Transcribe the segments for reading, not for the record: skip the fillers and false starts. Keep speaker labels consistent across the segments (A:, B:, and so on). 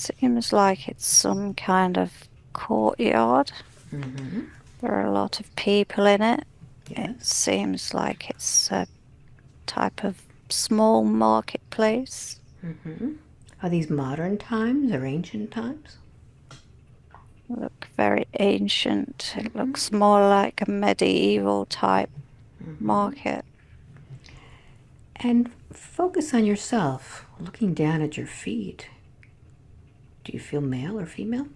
A: Seems like it's some kind of courtyard.
B: Mm-hmm.
A: There are a lot of people in it. It
B: Yes.
A: seems like it's a type of small marketplace.
B: Mm-hmm. Are these modern times or ancient times?
A: Look very ancient. It
B: Mm-hmm.
A: looks more like a medieval type
B: Mm-hmm.
A: market.
B: And focus on yourself, looking down at your feet. Do you feel male or female?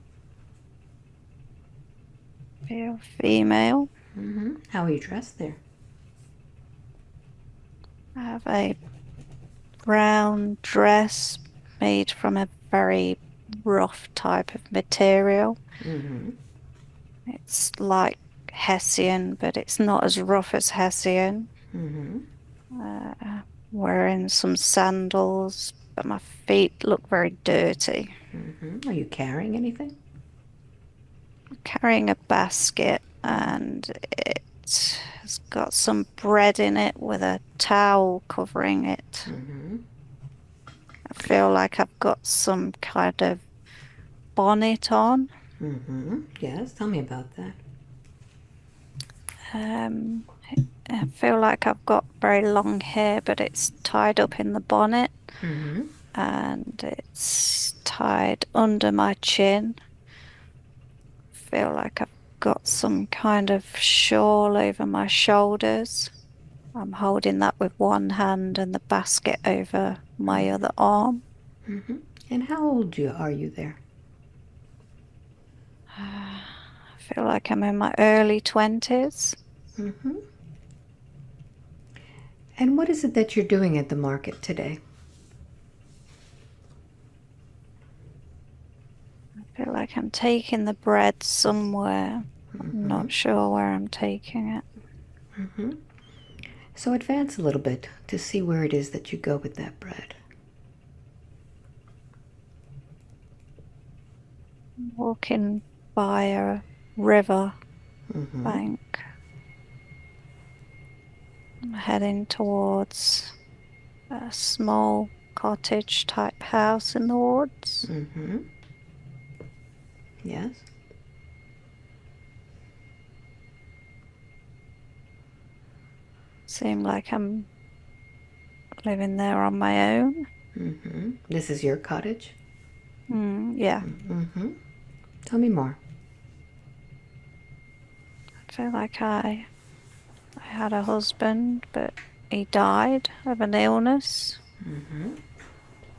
A: Feel female.
B: Mm-hmm. How are you dressed there?
A: I have a brown dress made from a very rough type of material.
B: Mm-hmm.
A: It's like Hessian, but it's not as rough as Hessian.
B: Mm-hmm.
A: Uh, Wearing some sandals, but my feet look very dirty.
B: Mm-hmm. Are you carrying anything?
A: Carrying a basket, and it has got some bread in it with a towel covering it.
B: Mm-hmm.
A: I feel like I've got some kind of bonnet on.
B: Mm-hmm. Yes, tell me about that.
A: Um, I feel like I've got very long hair, but it's tied up in the bonnet
B: Mm-hmm.
A: and it's tied under my chin. Feel like I've got some kind of shawl over my shoulders. I'm holding that with one hand and the basket over my other arm.
B: Mm-hmm. And how old are you there?
A: I feel like I'm in my early 20s.
B: Mm-hmm. And what is it that you're doing at the market today?
A: I feel like I'm taking the bread somewhere. I'm
B: Mm-hmm.
A: not sure where I'm taking it.
B: Mm-hmm. So advance a little bit to see where it is that you go with that bread.
A: Walking by a river
B: Mm-hmm.
A: bank. I'm heading towards a small cottage type house in the woods.
B: Mm-hmm. Yes.
A: Seem like I'm living there on my own.
B: Mm-hmm. This is your cottage?
A: Yeah,
B: Mm-hmm. Tell me more.
A: I feel like I had a husband, but he died of an illness.
B: Mm-hmm.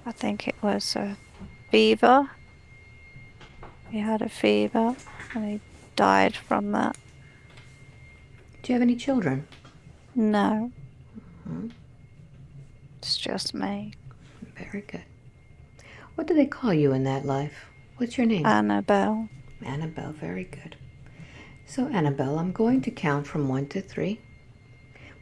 A: I think it was a fever. He had a fever and he died from that.
B: Do you have any children?
A: No,
B: Mm-hmm.
A: it's just me.
B: Very good. What do they call you in that life? What's your name?
A: Annabelle.
B: Annabelle. Very good. So, Annabelle, I'm going to count from 1 to 3.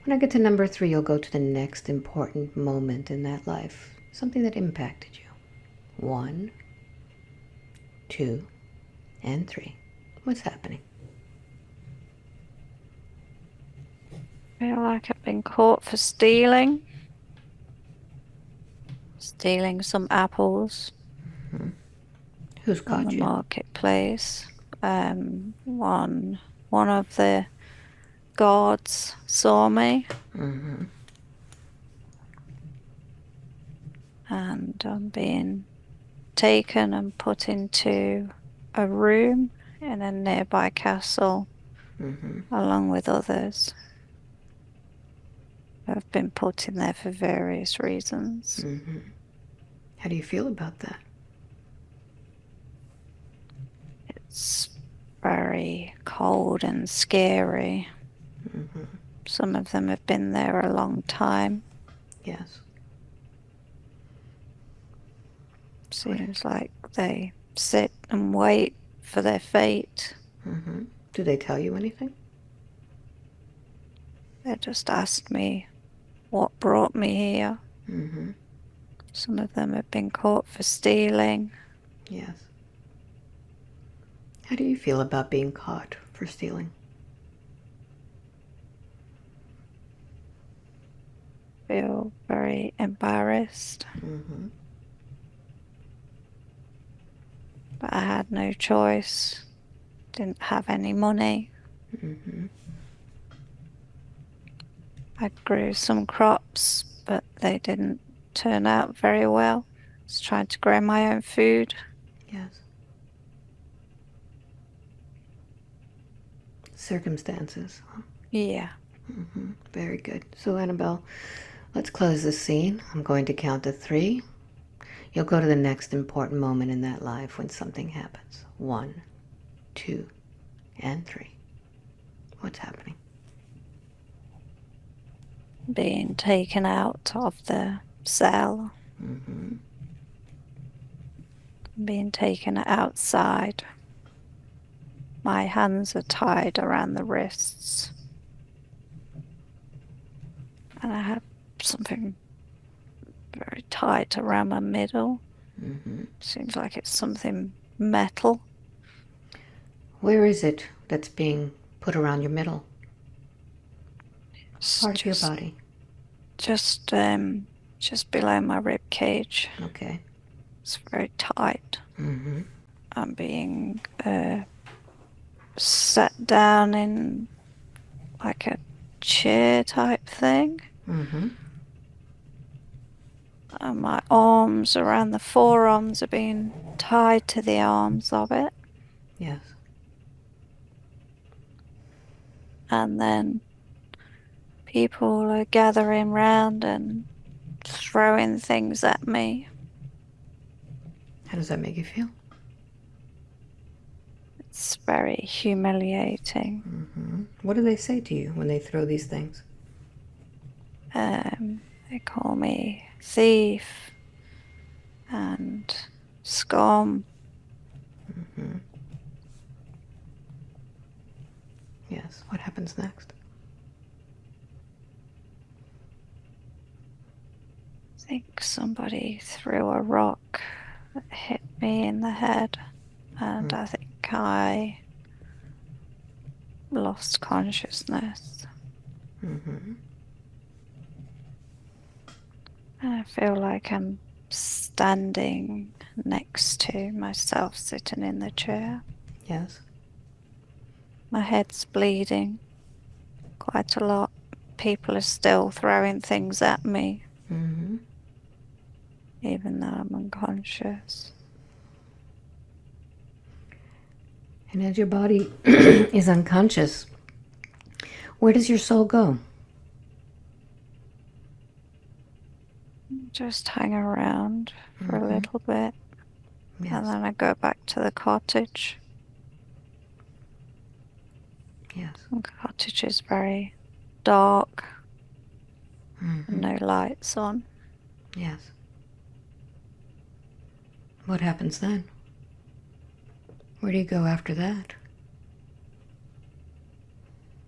B: When I get to number 3, you'll go to the next important moment in that life, something that impacted you. 1, 2, and 3. What's happening?
A: I feel like I've been caught for stealing some apples
B: Who's
A: from the
B: caught you?
A: marketplace. One of the guards saw me
B: Mm-hmm.
A: and I'm being taken and put into a room in a nearby castle
B: Mm-hmm.
A: along with others who have been put in there for various reasons.
B: Mm-hmm. How do you feel about that?
A: It's very cold and scary.
B: Mm-hmm.
A: Some of them have been there a long time.
B: Yes. What?
A: Seems like they sit and wait for their fate.
B: Mm-hmm. Do they tell you anything?
A: They just asked me what brought me here.
B: Mm-hmm.
A: Some of them have been caught for stealing.
B: Yes. How do you feel about being caught for stealing?
A: Feel very embarrassed.
B: Mm-hmm.
A: but I had no choice. Didn't have any money.
B: Mm-hmm.
A: I grew some crops, but they didn't turn out very well. I was trying to grow my own food.
B: Yes. Circumstances.
A: Yeah.
B: Mm-hmm. Very good. So, Annabelle, let's close this scene. I'm going to count to 3. You'll go to the next important moment in that life when something happens. 1, 2, and 3. What's happening?
A: Being taken out of the cell,
B: Mm-hmm.
A: being taken outside. My hands are tied around the wrists, and I have something very tight around my middle.
B: Mm-hmm.
A: Seems like it's something metal.
B: Where is it that's being put around your middle?
A: It's
B: Part of your body.
A: just just below my rib cage.
B: Okay.
A: It's very tight.
B: Mm-hmm.
A: I'm being sat down in like a chair type thing.
B: Mm-hmm.
A: And my arms around the forearms are being tied to the arms of it.
B: Yes.
A: And then people are gathering round and throwing things at me.
B: How does that make you feel?
A: It's very humiliating.
B: Mm-hmm. What do they say to you when they throw these things?
A: They call me thief and scum.
B: Mm-hmm. Yes. What happens next?
A: I think somebody threw a rock that hit me in the head, and I think I lost consciousness.
B: Mm-hmm.
A: And I feel like I'm standing next to myself sitting in the chair.
B: Yes.
A: My head's bleeding quite a lot. People are still throwing things at me,
B: Mm-hmm.
A: even though I'm unconscious.
B: And as your body is unconscious, where does your soul go?
A: Just hang around for a
B: Mm-hmm.
A: little bit, and
B: Yes.
A: then I go back to the cottage.
B: Yes.
A: The cottage is very dark and
B: Mm-hmm.
A: no lights on.
B: Yes. What happens then? Where do you go after that?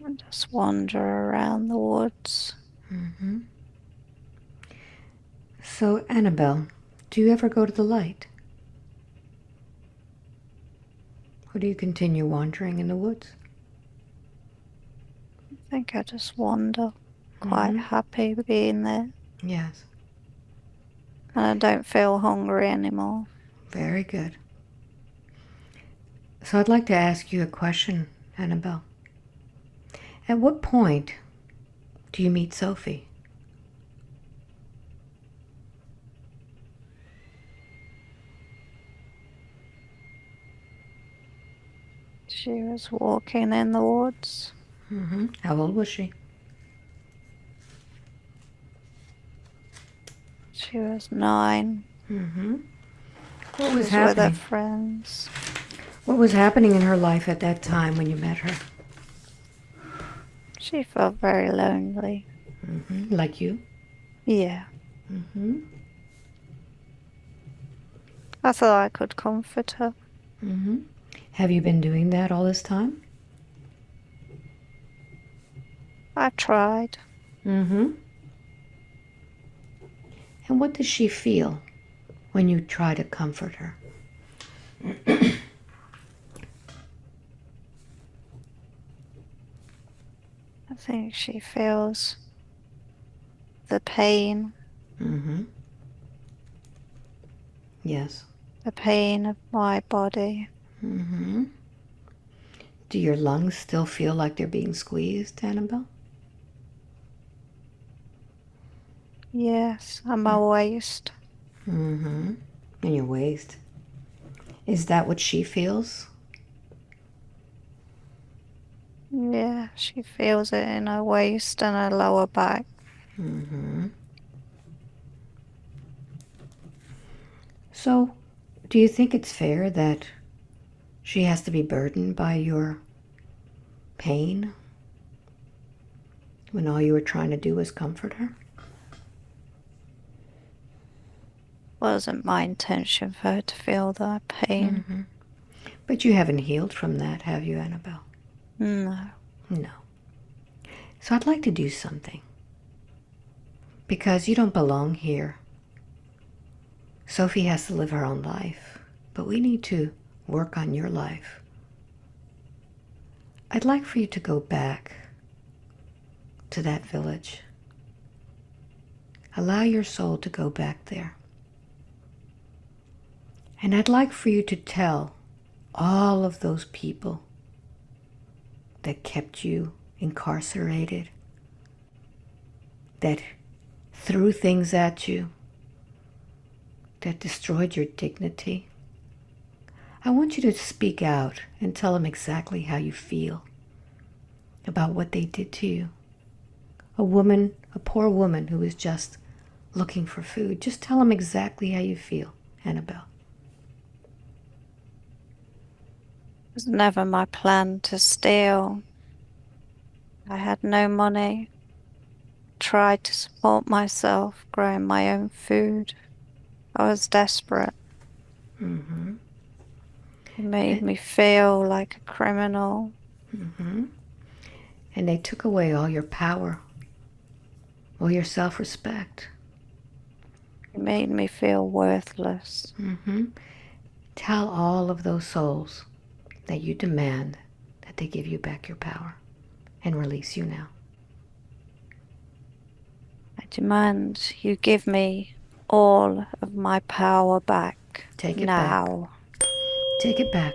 A: I just wander around the woods.
B: Mm-hmm. So, Annabelle, do you ever go to the light? Or do you continue wandering in the woods?
A: I think I just wander, quite
B: Mm-hmm.
A: happy being there.
B: Yes.
A: And I don't feel hungry anymore.
B: Very good. So I'd like to ask you a question, Annabelle. At what point do you meet Sophie?
A: She was walking in the woods.
B: Mm-hmm. How old was she?
A: She was 9.
B: Mm-hmm. What
A: She
B: was
A: was with her
B: happening?
A: friends.
B: What was happening in her life at that time when you met her?
A: She felt very lonely.
B: Mm-hmm. Like you?
A: Yeah.
B: Mm-hmm.
A: I thought I could comfort her.
B: Mm-hmm. Have you been doing that all this time?
A: I tried.
B: Mm-hmm. And what does she feel when you try to comfort her?
A: I think she feels the pain,
B: Mm-hmm. Yes.
A: the pain of my body.
B: Mm-hmm. Do your lungs still feel like they're being squeezed, Annabelle?
A: Yes, and my waist.
B: Mm-hmm. And your waist. Is that what she feels?
A: Yeah, she feels it in her waist and her lower back.
B: Mm-hmm. So, do you think it's fair that she has to be burdened by your pain when all you were trying to do was comfort her?
A: Wasn't my intention for her to feel that pain.
B: Mm-hmm. But you haven't healed from that, have you, Annabelle?
A: No.
B: No. So I'd like to do something. Because you don't belong here. Sophie has to live her own life. But we need to work on your life. I'd like for you to go back to that village. Allow your soul to go back there. And I'd like for you to tell all of those people that kept you incarcerated, that threw things at you, that destroyed your dignity. I want you to speak out and tell them exactly how you feel about what they did to you. A woman, a poor woman who was just looking for food. Just tell them exactly how you feel, Annabelle.
A: It was never my plan to steal. I had no money. Tried to support myself, growing my own food. I was desperate.
B: Mm-hmm.
A: It made
B: And,
A: me feel like a criminal.
B: mm-hmm. And they took away all your power, all your self-respect.
A: It made me feel worthless.
B: Mm-hmm. Tell all of those souls that you demand that they give you back your power and release you now.
A: I demand you give me all of my power back
B: Take it back.
A: now.
B: Take it back.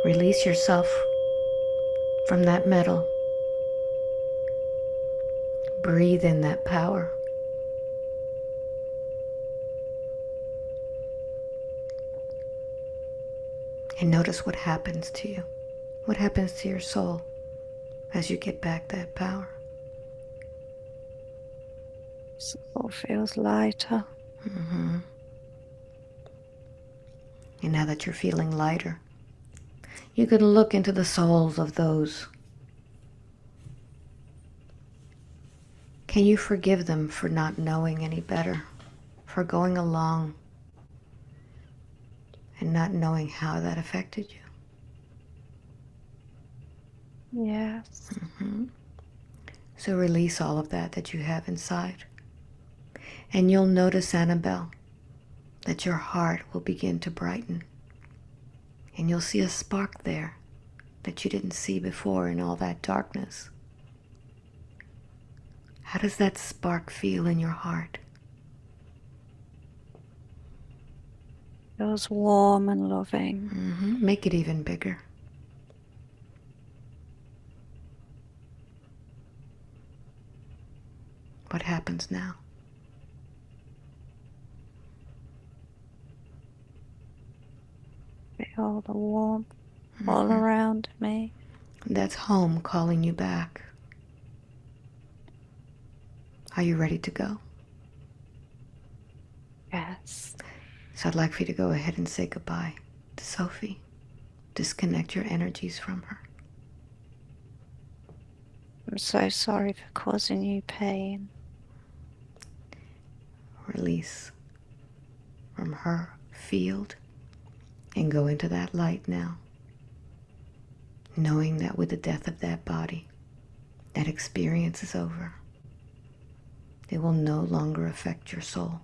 B: Release yourself from that metal. Breathe in that power. And notice what happens to you. What happens to your soul as you get back that power?
A: Soul feels lighter.
B: Mm-hmm. And now that you're feeling lighter, you can look into the souls of those. Can you forgive them for not knowing any better, for going along and not knowing how that affected you?
A: Yes.
B: Mm-hmm. So release all of that you have inside. And you'll notice, Annabelle, that your heart will begin to brighten. And you'll see a spark there that you didn't see before in all that darkness. How does that spark feel in your heart?
A: Feels warm and loving.
B: Mm-hmm. Make it even bigger. What happens now?
A: Feel the warmth all
B: Mm-hmm.
A: around me.
B: That's home calling you back. Are you ready to go?
A: Yes.
B: So I'd like for you to go ahead and say goodbye to Sophie. Disconnect your energies from her.
A: I'm so sorry for causing you pain.
B: Release from her field and go into that light now. Knowing that with the death of that body, that experience is over. It will no longer affect your soul.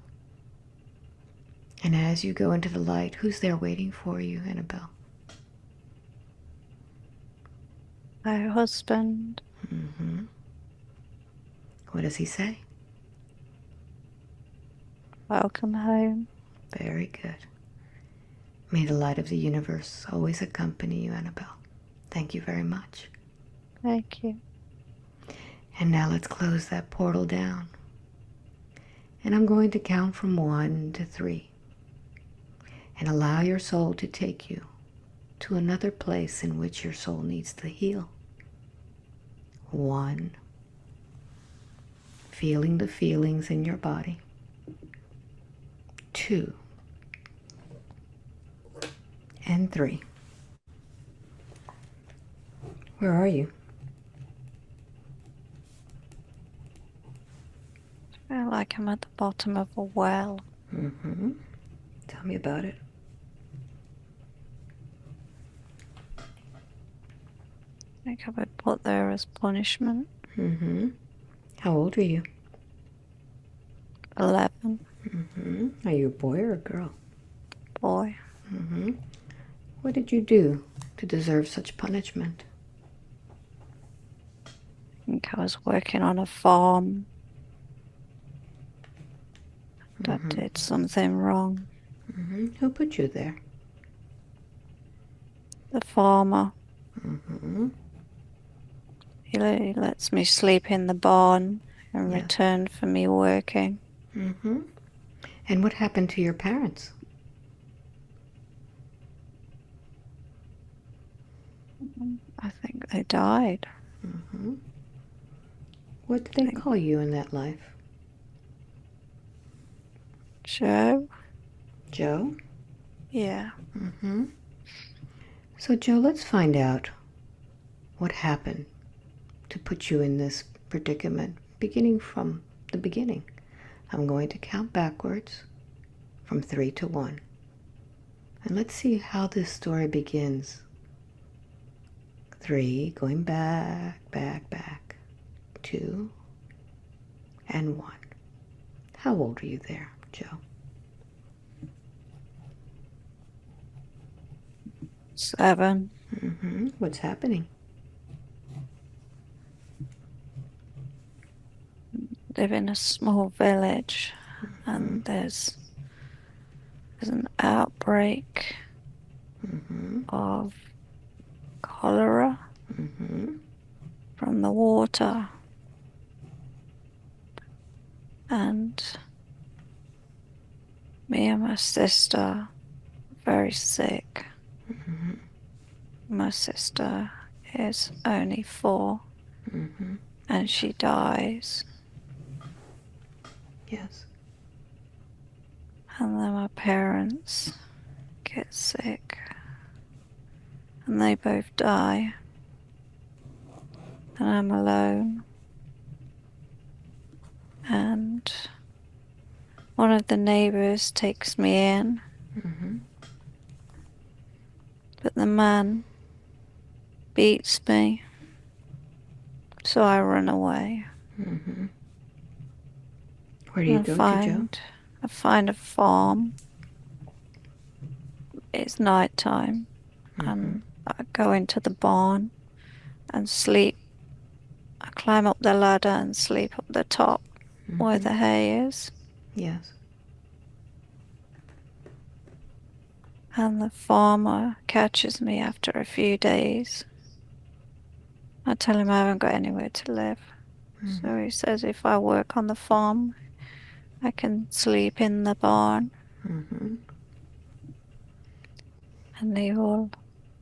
B: And as you go into the light, who's there waiting for you, Annabelle?
A: My husband,
B: Mm-hmm. What does he say?
A: welcome home.
B: Very good. May the light of the universe always accompany you, Annabelle. Thank you very much.
A: Thank you.
B: And now let's close that portal down. And I'm going to count from 1 to 3. And allow your soul to take you to another place in which your soul needs to heal. 1. Feeling the feelings in your body. 2. And 3. Where are you?
A: I feel like I'm at the bottom of a well.
B: Mm-hmm. Tell me about it.
A: I think I would put there as punishment.
B: Mm-hmm. How old are you?
A: 11.
B: Mm-hmm. Are you a boy or a girl?
A: Boy.
B: Mm-hmm. What did you do to deserve such punishment?
A: I think I was working on a farm that did something wrong.
B: Mm-hmm. Who put you there?
A: The farmer,
B: Mm-hmm.
A: he lets me sleep in the barn in
B: Yeah.
A: return for me working.
B: Mm-hmm. And what happened to your parents?
A: I think they died.
B: Mm-hmm. What did they call you in that life?
A: Joe?
B: Joe?
A: Yeah.
B: Mm-hmm. So, Joe, let's find out what happened to put you in this predicament, beginning from the beginning. I'm going to count backwards from 3 to 1. And let's see how this story begins. 3, going back, back, back. 2, and 1. How old are you there, Joe?
A: 7.
B: Mm-hmm. What's happening?
A: Live in a small village, and there's an outbreak of cholera from the water. And me and my sister are very sick. My sister is only 4, and she dies.
B: Yes.
A: And then my parents get sick, and they both die. And I'm alone. And one of the neighbors takes me in, but the man beats me, so I run away.
B: Where do you go to, Joe?
A: I find a farm. It's nighttime, and I go into the barn and sleep. I climb up the ladder and sleep up the top where the hay is.
B: Yes.
A: And the farmer catches me after a few days. I tell him I haven't got anywhere to live. So he says if I work on the farm, I can sleep in the barn. And they will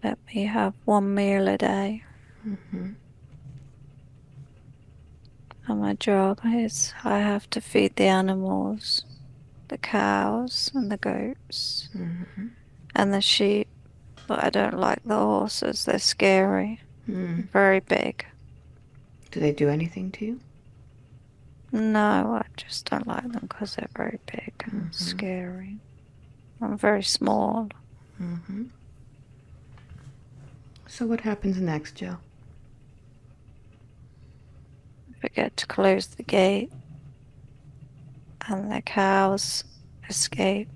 A: let me have 1 meal a day. And my job is I have to feed the animals, the cows and the goats and the sheep. But I don't like the horses. They're scary, very big.
B: Do they do anything to you?
A: No, I just don't like them because they're very big and scary. I'm very small.
B: So what happens next, Joe?
A: I forget to close the gate and the cows escape.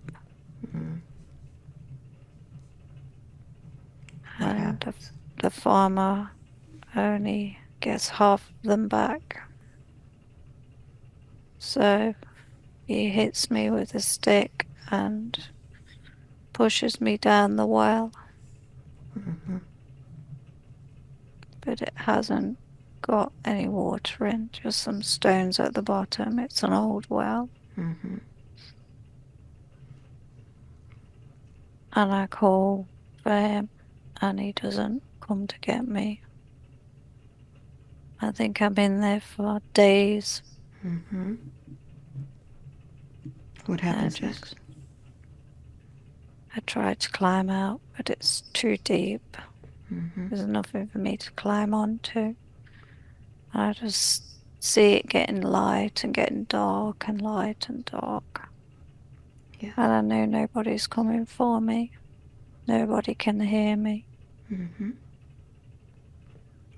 B: What
A: And
B: happens?
A: the farmer only gets half of them back. So he hits me with a stick and pushes me down the well.
B: Mm-hmm.
A: But it hasn't got any water in, just some stones at the bottom. It's an old well.
B: Mm-hmm.
A: And I call for him and he doesn't come to get me. I think I'm in there for days.
B: Mm-hmm. What
A: I
B: happens next?
A: just, I try to climb out, but it's too deep.
B: Mm-hmm.
A: There's nothing for me to climb onto. I just see it getting light and getting dark and light and dark.
B: Yeah.
A: And I know nobody's coming for me. Nobody can hear me.
B: Mm-hmm.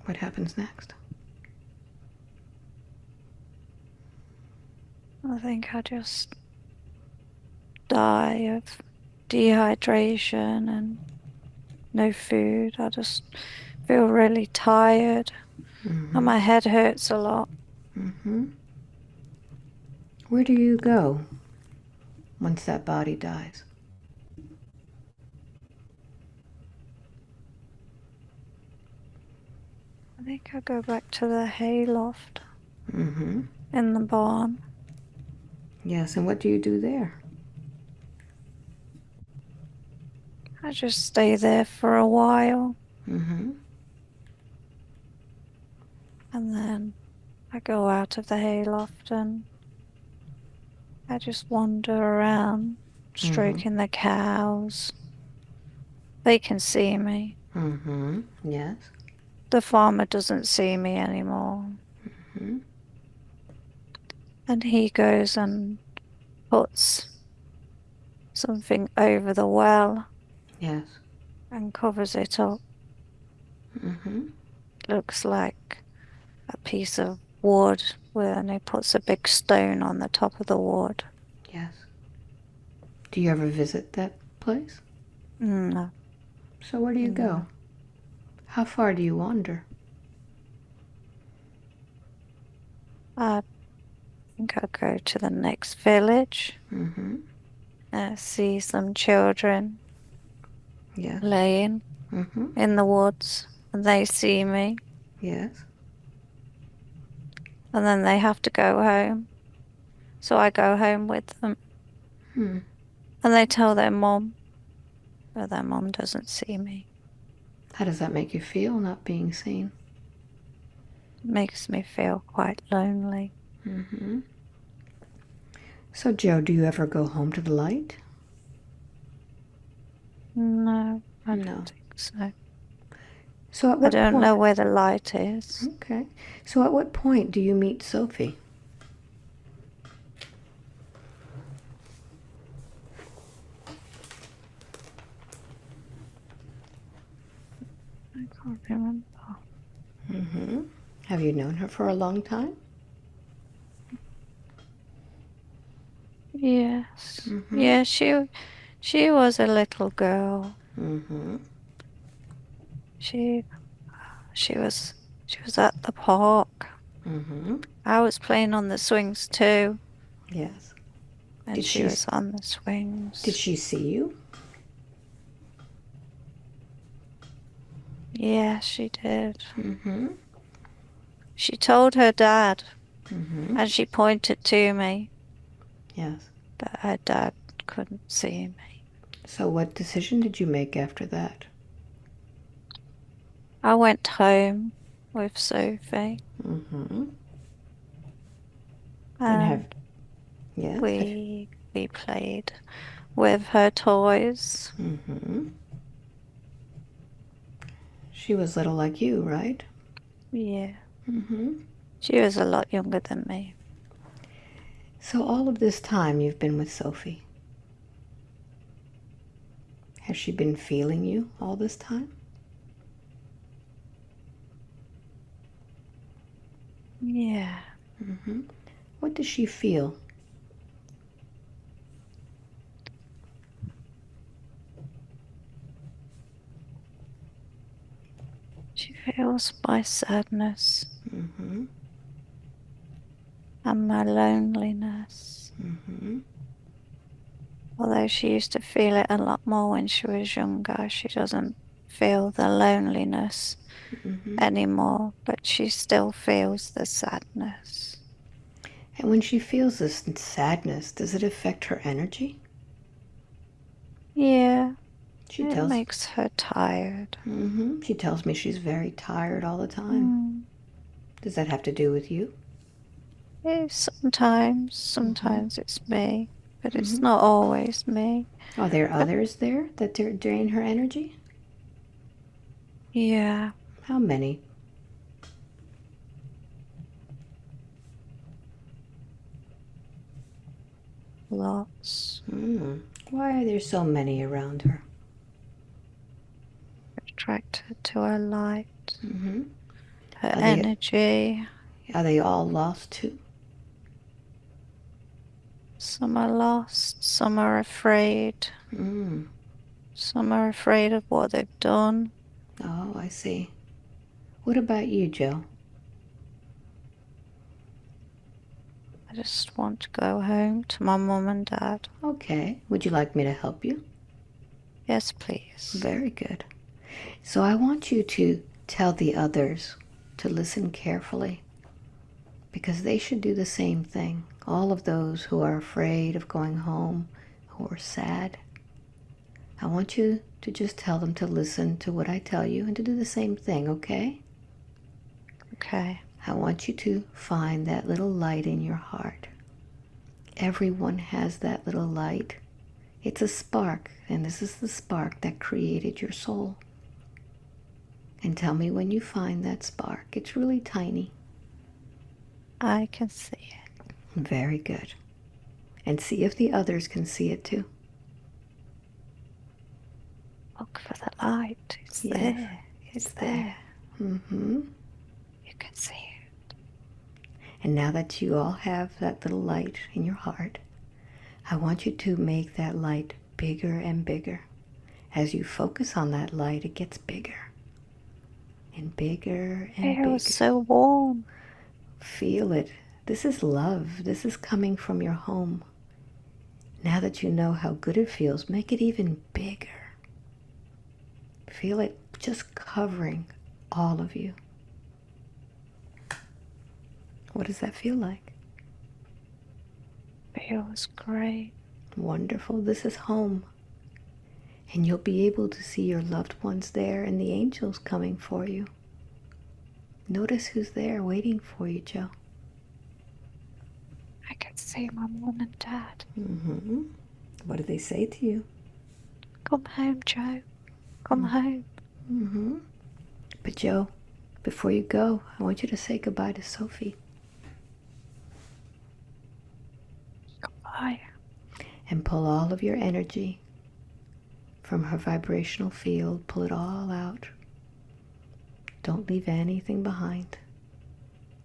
B: What happens next?
A: I think I just die of dehydration and no food. I just feel really tired and
B: Mm-hmm.
A: my head hurts a lot.
B: Mm-hmm. Where do you go once that body dies?
A: I think I go back to the hayloft
B: Mm-hmm.
A: in the barn.
B: Yes, and what do you do there?
A: I just stay there for a while
B: Mm-hmm.
A: and then I go out of the hayloft and I just wander around,
B: Mm-hmm.
A: stroking the cows. They can see me.
B: Mm-hmm. Yes.
A: The farmer doesn't see me anymore.
B: Mm-hmm.
A: And he goes and puts something over the well
B: Yes.
A: and covers it up.
B: Mm-hmm.
A: Looks like a piece of wood and he puts a big stone on the top of the wood.
B: Yes. Do you ever visit that place?
A: No,
B: So where do you go?
A: no.
B: How far do you wander?
A: I think I'll go to the next village,
B: Mm-hmm.
A: see some children
B: Yes.
A: laying
B: Mm-hmm.
A: in the woods and they see me
B: Yes.
A: and then they have to go home. So I go home with them
B: Hmm.
A: and they tell their mom, but their mom doesn't see me.
B: How does that make you feel, not being seen?
A: It makes me feel quite lonely.
B: Mm-hmm. So, Joe, do you ever go home to the light?
A: No, I don't
B: No.
A: think so.
B: So at
A: I
B: what
A: don't know
B: point?
A: where the light is.
B: Okay. So at what point do you meet Sophie?
A: I can't remember.
B: Mm-hmm. Have you known her for a long time?
A: Yes.
B: Mm-hmm.
A: Yeah, she was a little girl.
B: Mm-hmm.
A: She she was she was at the park.
B: Mm-hmm.
A: I was playing on the swings too,
B: Yes.
A: and
B: Did
A: she
B: she
A: was on the
B: did
A: swings.
B: she see you?
A: Yeah, she did.
B: Mm-hmm.
A: She told her dad,
B: Mm-hmm.
A: and she pointed to me,
B: Yes.
A: but her dad couldn't see me.
B: So what decision did you make after that?
A: I went home with Sophie,
B: Mm-hmm. And have
A: and
B: yes.
A: we played with her toys.
B: Mm-hmm. She was little like you, right?
A: Yeah,
B: Mm-hmm.
A: she was a lot younger than me.
B: So all of this time you've been with Sophie. Has she been feeling you all this time?
A: Yeah,
B: Mm-hmm. What does she feel?
A: she feels my sadness
B: Mm-hmm.
A: and my loneliness.
B: Mm-hmm.
A: Although she used to feel it a lot more when she was younger, she doesn't feel the loneliness anymore, but she still feels the sadness.
B: And when she feels this sadness, does it affect her energy?
A: Yeah,
B: She
A: it
B: tells
A: makes her tired.
B: she tells me she's very tired all the time.
A: Mm.
B: Does that have to do with you?
A: Sometimes it's me, but it's not always me.
B: Are there others there that drain her energy?
A: Yeah,
B: How many?
A: lots.
B: Why are there so many around her?
A: Attracted to her light, her
B: Are they
A: energy.
B: are they all lost too?
A: Some are lost, some are afraid, some are afraid of what they've done.
B: Oh, I see. What about you, Joe?
A: I just want to go home to my mum and dad.
B: Okay. Would you like me to help you?
A: Yes, please.
B: Very good. So I want you to tell the others to listen carefully because they should do the same thing. All of those who are afraid of going home, who are sad, I want you to just tell them to listen to what I tell you and to do the same thing, okay?
A: Okay.
B: I want you to find that little light in your heart. Everyone has that little light. It's a spark, and this is the spark that created your soul. And tell me when you find that spark. It's really tiny.
A: I can see it.
B: Very good. And see if the others can see it too.
A: Look for the light. It's
B: Yes,
A: there.
B: it's
A: It's
B: there.
A: there. You can see it.
B: And now that you all have that little light in your heart, I want you to make that light bigger and bigger. As you focus on that light, it gets bigger and bigger and
A: It
B: bigger.
A: was so warm.
B: Feel it. This is love. This is coming from your home. Now that you know how good it feels, make it even bigger. Feel it just covering all of you. What does that feel like?
A: Feels great.
B: Wonderful. This is home. And you'll be able to see your loved ones there and the angels coming for you. Notice who's there waiting for you, Joe.
A: I can see my mum and dad.
B: What do they say to you?
A: Come home, Joe. Come home.
B: But Joe, before you go, I want you to say goodbye to Sophie.
A: Goodbye.
B: And pull all of your energy from her vibrational field. Pull it all out. Don't leave anything behind.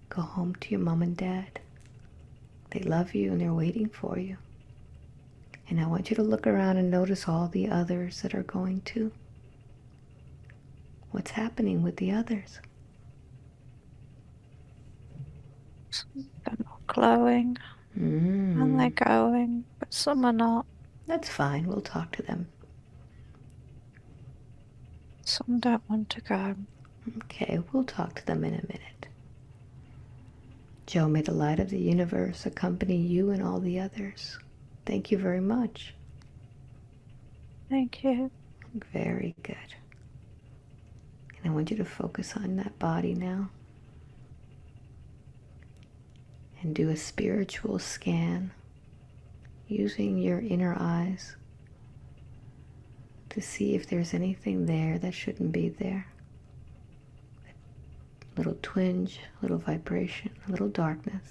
B: Go home to your mom and dad. They love you and they're waiting for you. And I want you to look around and notice all the others that are going too. What's happening with the others?
A: They're not glowing. And they're going, but some are not.
B: That's fine. We'll talk to them.
A: Some don't want to go.
B: Okay, we'll talk to them in a minute. Joe, may the light of the universe accompany you and all the others. Thank you very much.
A: Thank you.
B: Very good. And I want you to focus on that body now. And do a spiritual scan using your inner eyes to see if there's anything there that shouldn't be there. A little twinge, a little vibration, a little darkness.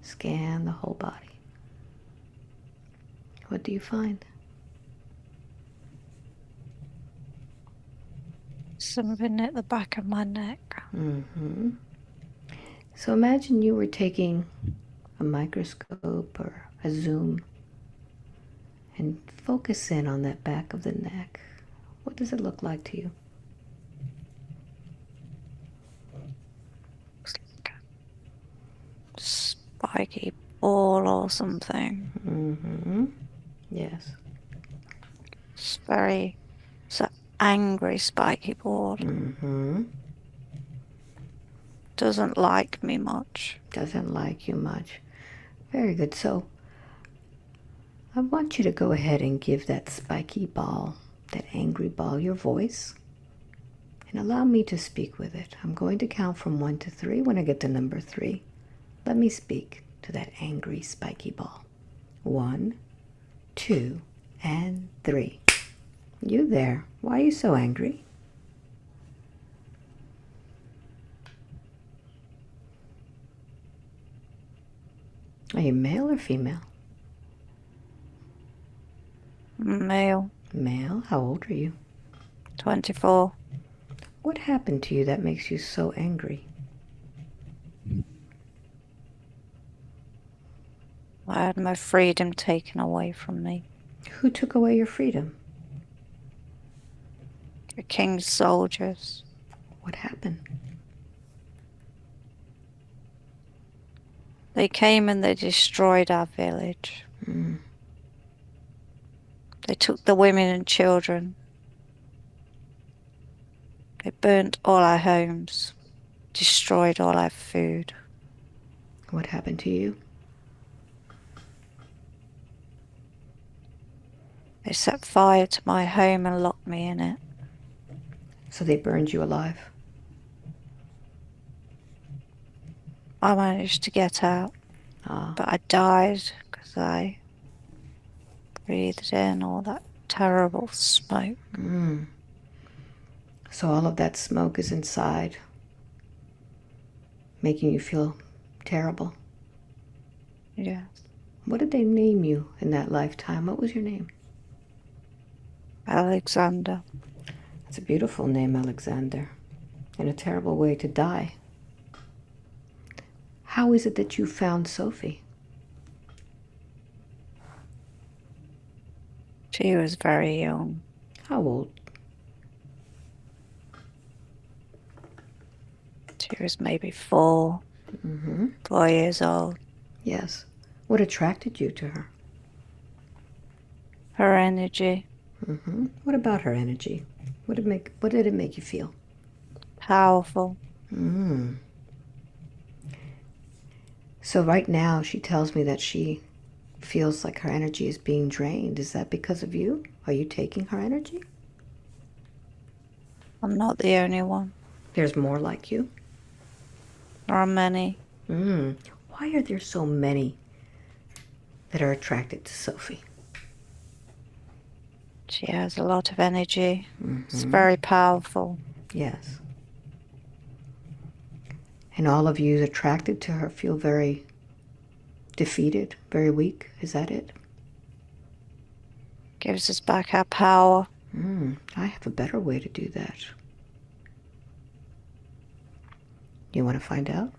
B: Scan the whole body. What do you find?
A: Something at the back of my neck.
B: So imagine you were taking a microscope or a zoom and focus in on that back of the neck. What does it look like to you?
A: Looks like a spiky ball or something.
B: Yes.
A: It's an angry spiky board.
B: Mm-hmm.
A: Doesn't like me much.
B: Doesn't like you much. Very good. So I want you to go ahead and give that spiky ball, that angry ball, your voice, and allow me to speak with it. I'm going to count from 1 to 3. When I get to number 3, let me speak to that angry spiky ball. 1, 2, and 3. You there. Why are you so angry? Are you male or female?
A: Male,
B: Male. How old are you?
A: 24.
B: What happened to you that makes you so angry?
A: I had my freedom taken away from me.
B: Who took away your freedom?
A: The king's soldiers.
B: What happened?
A: They came and they destroyed our village.
B: Mm.
A: They took the women and children. They burnt all our homes, destroyed all our food.
B: What happened to you?
A: They set fire to my home and locked me in it.
B: So they burned you alive?
A: I managed to get out, but I died because I breathed in all that terrible smoke.
B: Mm. So all of that smoke is inside, making you feel terrible.
A: Yes.
B: What did they name you in that lifetime? What was your name?
A: Alexander.
B: It's a beautiful name, Alexander, and a terrible way to die. How is it that you found Sophie?
A: She was very young.
B: How old?
A: She was maybe 4 years old.
B: Yes. What attracted you to her?
A: Her energy.
B: What about her energy? What did it make you feel?
A: Powerful.
B: So right now she tells me that she feels like her energy is being drained. Is that because of you? Are you taking her energy?
A: I'm not the only one.
B: There's more like you?
A: There are many.
B: Why are there so many that are attracted to Sophie?
A: She has a lot of energy. It's very powerful.
B: Yes. And all of you attracted to her feel very defeated, very weak. Is that it?
A: Gives us back our power.
B: I have a better way to do that. You want to find out?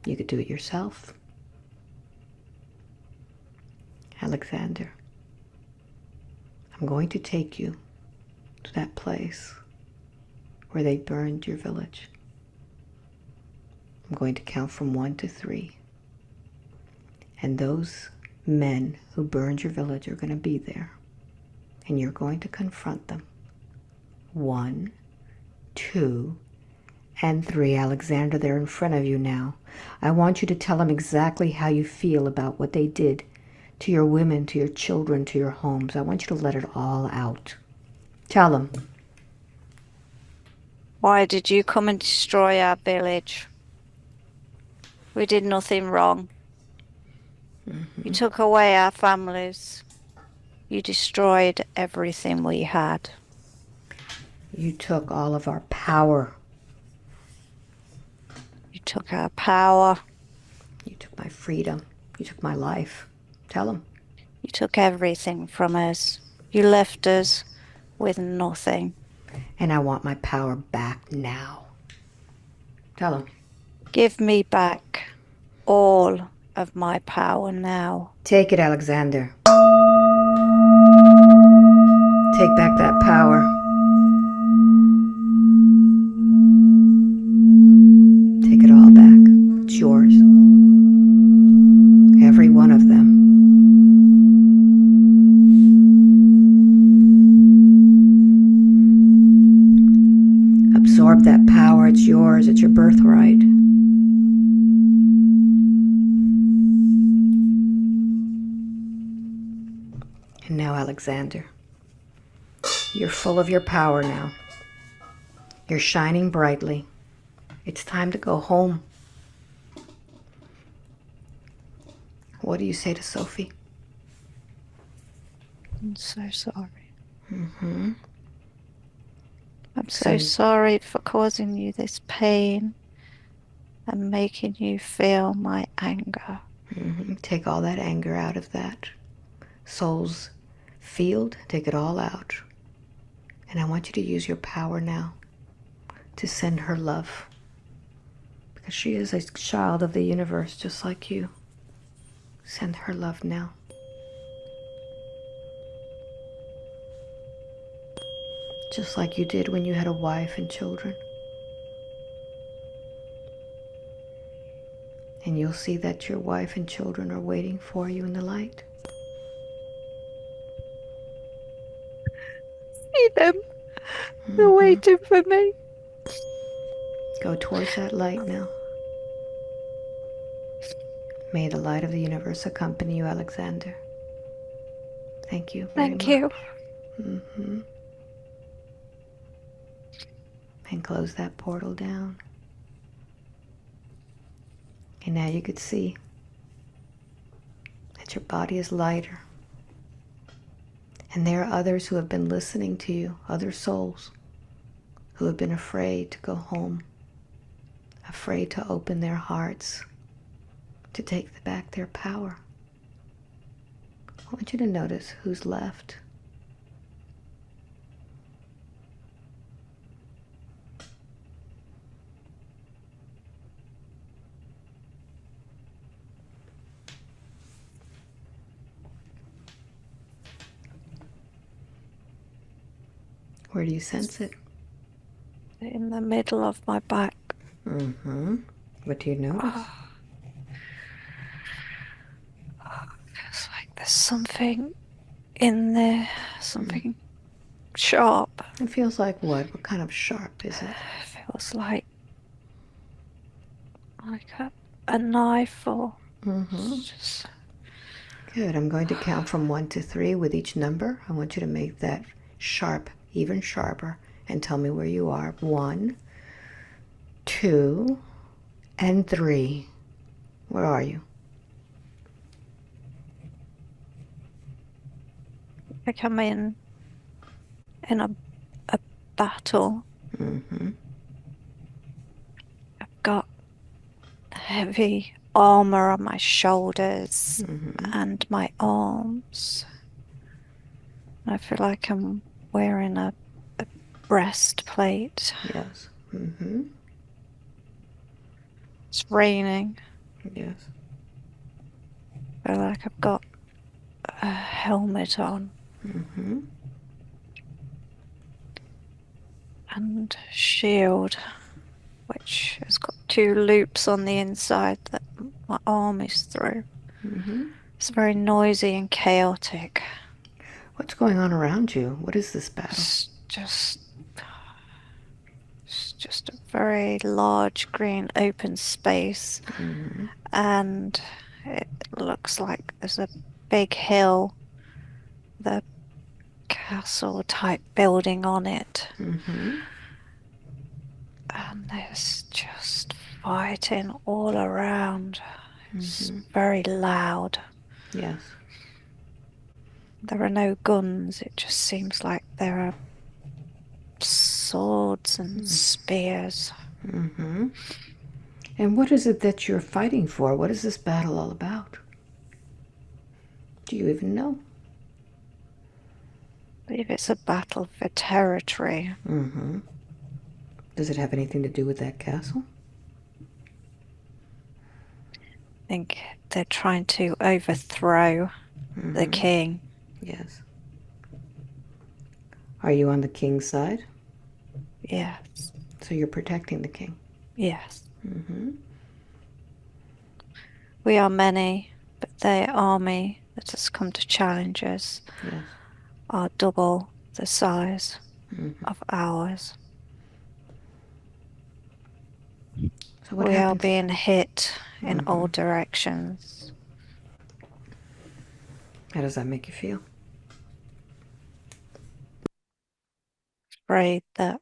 B: You could do it yourself. Alexander, I'm going to take you to that place where they burned your village. I'm going to count from 1 to 3. And those men who burned your village are going to be there. And you're going to confront them. 1, 2, and 3. Alexander, they're in front of you now. I want you to tell them exactly how you feel about what they did to your women, to your children, to your homes. I want you to let it all out. Tell them.
A: Why did you come and destroy our village? We did nothing wrong. You took away our families. You destroyed everything we had.
B: You took all of our power.
A: You took our power.
B: You took my freedom. You took my life. Tell them.
A: You took everything from us. You left us with nothing.
B: And I want my power back now. Tell them.
A: Give me back all of my power now.
B: Take it, Alexander. Take back that power. Take it all back. It's yours. absorb that power. It's yours. It's your birthright. And now, Alexander, you're full of your power now. You're shining brightly. It's time to go home. What do you say to Sophie?
A: I'm so sorry.
B: Mm-hmm.
A: I'm so sorry for causing you this pain and making you feel my anger.
B: Mm-hmm. Take all that anger out of that soul's field. Take it all out. And I want you to use your power now to send her love. Because she is a child of the universe just like you. Send her love now. Just like you did when you had a wife and children. And you'll see that your wife and children are waiting for you in the light.
A: See them. They're waiting for me.
B: Go towards that light now. May the light of the universe accompany you, Alexander. Thank you very much.
A: Thank you.
B: Mm-hmm. And close that portal down. And now you could see that your body is lighter. And there are others who have been listening to you, other souls who have been afraid to go home, afraid to open their hearts, to take back their power. I want you to notice who's left. Where do you sense it?
A: In the middle of my back.
B: Mm-hmm. What do you notice?
A: It's like there's something in there, something sharp.
B: It feels like what? What kind of sharp is it?
A: It feels like a knife or just...
B: Good. I'm going to count from 1 to 3 with each number. I want you to make that sharp even sharper and tell me where you are. 1, 2, and 3. Where are you?
A: like I'm in a battle. I've got heavy armor on my shoulders and my arms. I feel like I'm wearing a breastplate.
B: Yes.
A: It's raining.
B: Yes.
A: I feel like I've got a helmet on. And shield, which has got 2 loops on the inside that my arm is through. It's very noisy and chaotic.
B: What's going on around you? What is this battle?
A: It's just a very large green open space. And it looks like there's a big hill, the castle type building on it. And there's just fighting all around. It's very loud.
B: Yes.
A: There are no guns. It just seems like there are swords and spears.
B: And what is it that you're fighting for? What is this battle all about? Do you even know?
A: I believe it's a battle for territory.
B: Does it have anything to do with that castle?
A: I think they're trying to overthrow the king.
B: Yes. Are you on the king's side?
A: Yes.
B: So you're protecting the king?
A: Yes. We are many, but their army that has come to challenge us are double the size of ours.
B: So what
A: We are
B: happens?
A: being hit in
B: Mm-hmm.
A: all directions.
B: How does that make you feel?
A: Afraid that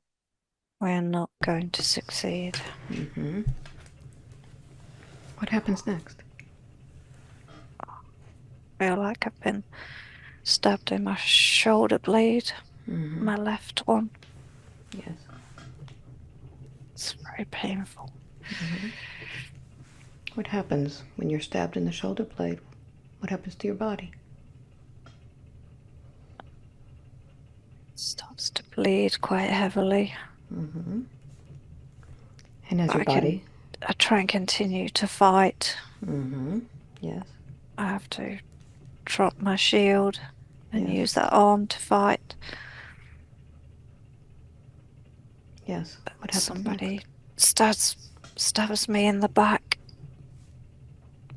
A: we're not going to succeed.
B: Mm-hmm. What happens next?
A: I feel like I've been stabbed in my shoulder blade,
B: Mm-hmm.
A: my left one.
B: Yes.
A: It's very painful.
B: Mm-hmm. What happens when you're stabbed in the shoulder blade? What happens to your body?
A: It starts to bleed quite heavily.
B: Mm-hmm. And as your
A: I
B: body?
A: try and continue to fight.
B: Mm-hmm. Yes.
A: I have to drop my shield and
B: Yes.
A: use that arm to fight.
B: Yes. What happens next?
A: Somebody stabs me in the back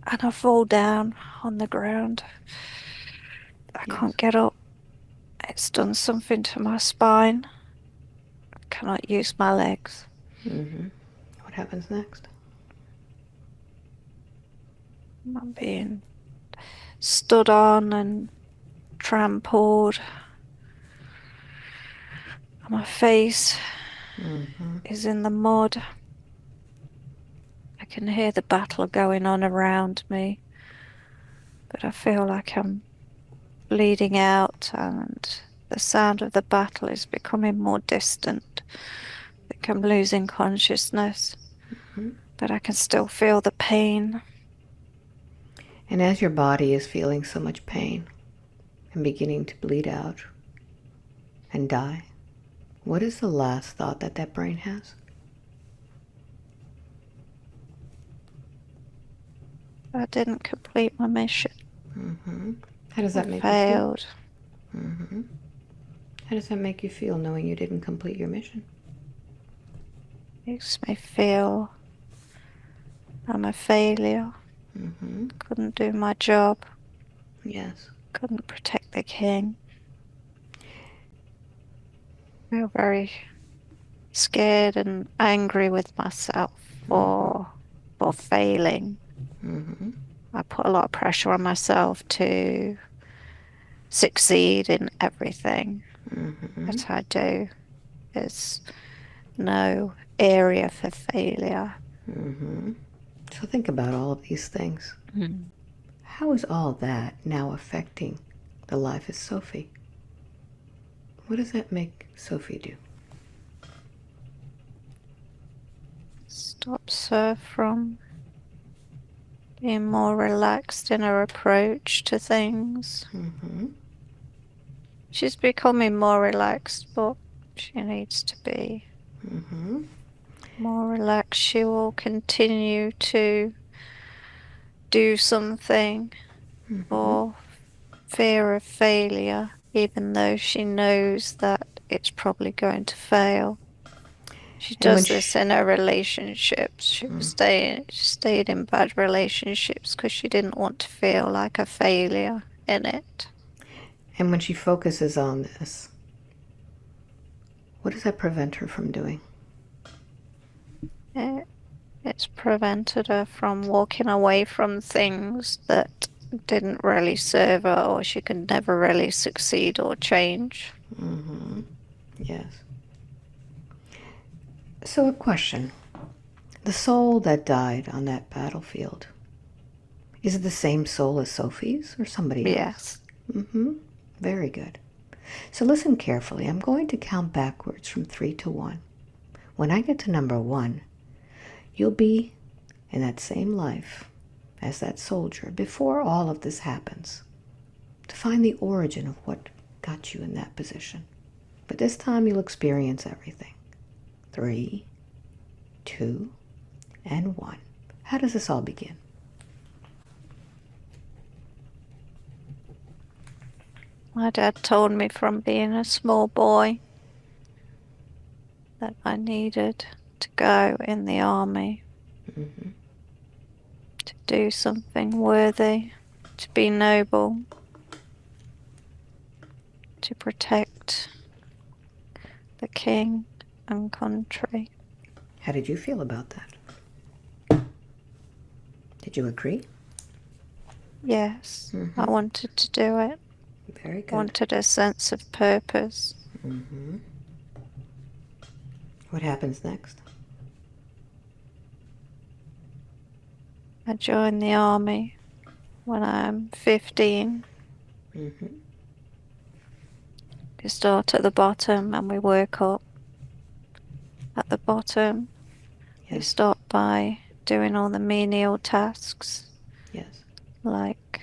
A: and I fall down on the ground. I
B: Yes.
A: can't get up. It's done something to my spine. I cannot use my legs.
B: Mm-hmm. What happens next?
A: I'm being stood on and trampled. My face
B: Mm-hmm.
A: is in the mud. I can hear the battle going on around me, but I feel like I'm bleeding out and the sound of the battle is becoming more distant. I think I'm losing consciousness,
B: Mm-hmm.
A: but I can still feel the pain.
B: And as your body is feeling so much pain and beginning to bleed out and die, what is the last thought that that brain has?
A: I didn't complete my mission.
B: Mm-hmm. How does
A: I
B: that make you feel?
A: failed.
B: Mm-hmm. How does that make you feel knowing you didn't complete your mission?
A: Makes me feel I'm a failure.
B: Mm-hmm.
A: Couldn't do my job.
B: Yes.
A: Couldn't protect the king. I feel very scared and angry with myself
B: Mm-hmm.
A: for failing.
B: Mm-hmm.
A: I put a lot of pressure on myself to succeed in everything
B: Mm-hmm.
A: that I do. There's no area for failure.
B: Mm-hmm. So think about all of these things.
A: Mm.
B: How is all that now affecting the life of Sophie? What does that make Sophie do?
A: Stops her from being more relaxed in her approach to things.
B: Mm-hmm.
A: She's becoming more relaxed, but she needs to be
B: Mm-hmm.
A: more relaxed. She will continue to do something
B: Mm-hmm.
A: for fear of failure, even though she knows that it's probably going to fail. She
B: And when
A: does this in her relationships. She stayed in bad relationships because she didn't want to feel like a failure in it.
B: she focuses on this, what does that prevent her from doing?
A: It, it's prevented her from walking away from things that didn't really serve her or she could never really succeed or change.
B: Mm-hmm. Yes. So a question. The soul that died on that battlefield, is it the same soul as Sophie's or somebody else?
A: Yes.
B: Mm-hmm. Very good. So listen carefully. I'm going to count backwards from 3 to 1. When I get to number 1, you'll be in that same life as that soldier before all of this happens, to find the origin of what got you in that position. But this time you'll experience everything. 3, 2, and 1. How does this all begin?
A: My dad told me from being a small boy that I needed to go in the army
B: Mm-hmm.
A: to do something worthy, to be noble, to protect the king and country.
B: How did you feel about that? Did you agree?
A: Yes, I
B: Mm-hmm.
A: wanted to do it.
B: Very good.
A: Wanted a sense of purpose.
B: Mm-hmm. What happens next?
A: I joined the army when I'm 15.
B: Mm-hmm.
A: We start at the bottom and we work up. At the bottom, we
B: Yes.
A: start by doing all the menial tasks
B: Yes.
A: like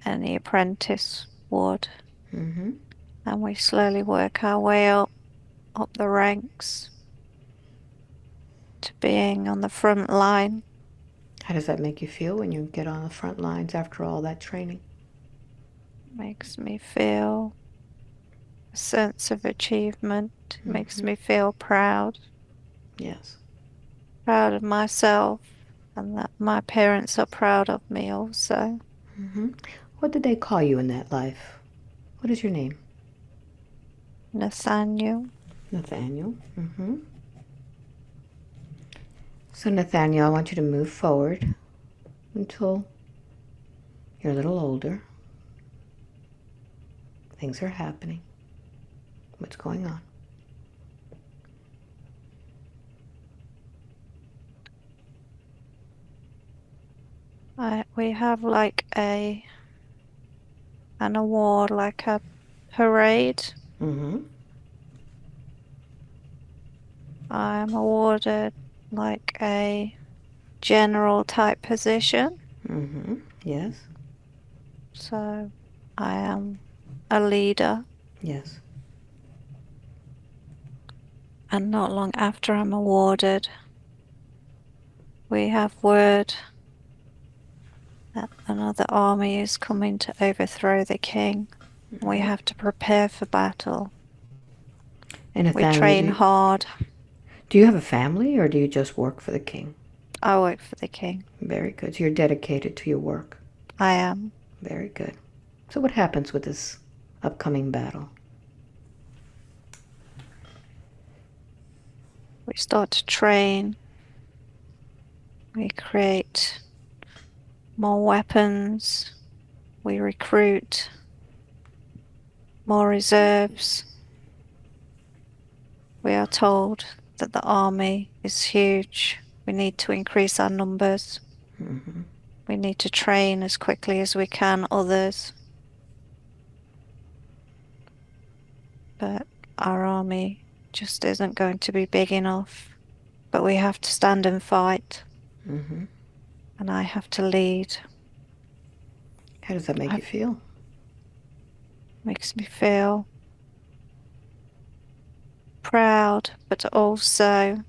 A: any apprentice would.
B: Mm-hmm.
A: And we slowly work our way up the ranks to being on the front line.
B: How does that make you feel when you get on the front lines after all that training?
A: Makes me feel a sense of achievement. Makes
B: Mm-hmm.
A: me feel proud,
B: Yes.
A: proud of myself, and that my parents are proud of me also.
B: Mm-hmm. What did they call you in that life? What is your name?
A: Nathaniel.
B: Nathaniel. Mm-hmm. So Nathaniel, I want you to move forward until you're a little older. Things are happening. What's going on?
A: We have like an award, like a parade.
B: Mm-hmm.
A: I'm awarded like a general type position.
B: Mm-hmm. Yes.
A: So I am a leader.
B: Yes.
A: And not long after I'm awarded, we have word that another army is coming to overthrow the king. We
B: Mm-hmm.
A: have to prepare for battle.
B: And
A: We
B: Nathaniel,
A: train hard.
B: do you have a family or do you just work for the king?
A: I work for the king.
B: Very good. So you're dedicated to your work.
A: I am.
B: Very good. So what happens with this upcoming battle?
A: We start to train. We create more weapons. We recruit more reserves. We are told that the army is huge. We need to increase our numbers.
B: Mm-hmm.
A: We need to train as quickly as we can others. But our army just isn't going to be big enough. But we have to stand and fight.
B: Mm-hmm.
A: And I have to lead.
B: How does that make
A: It
B: you feel?
A: makes me feel proud, but also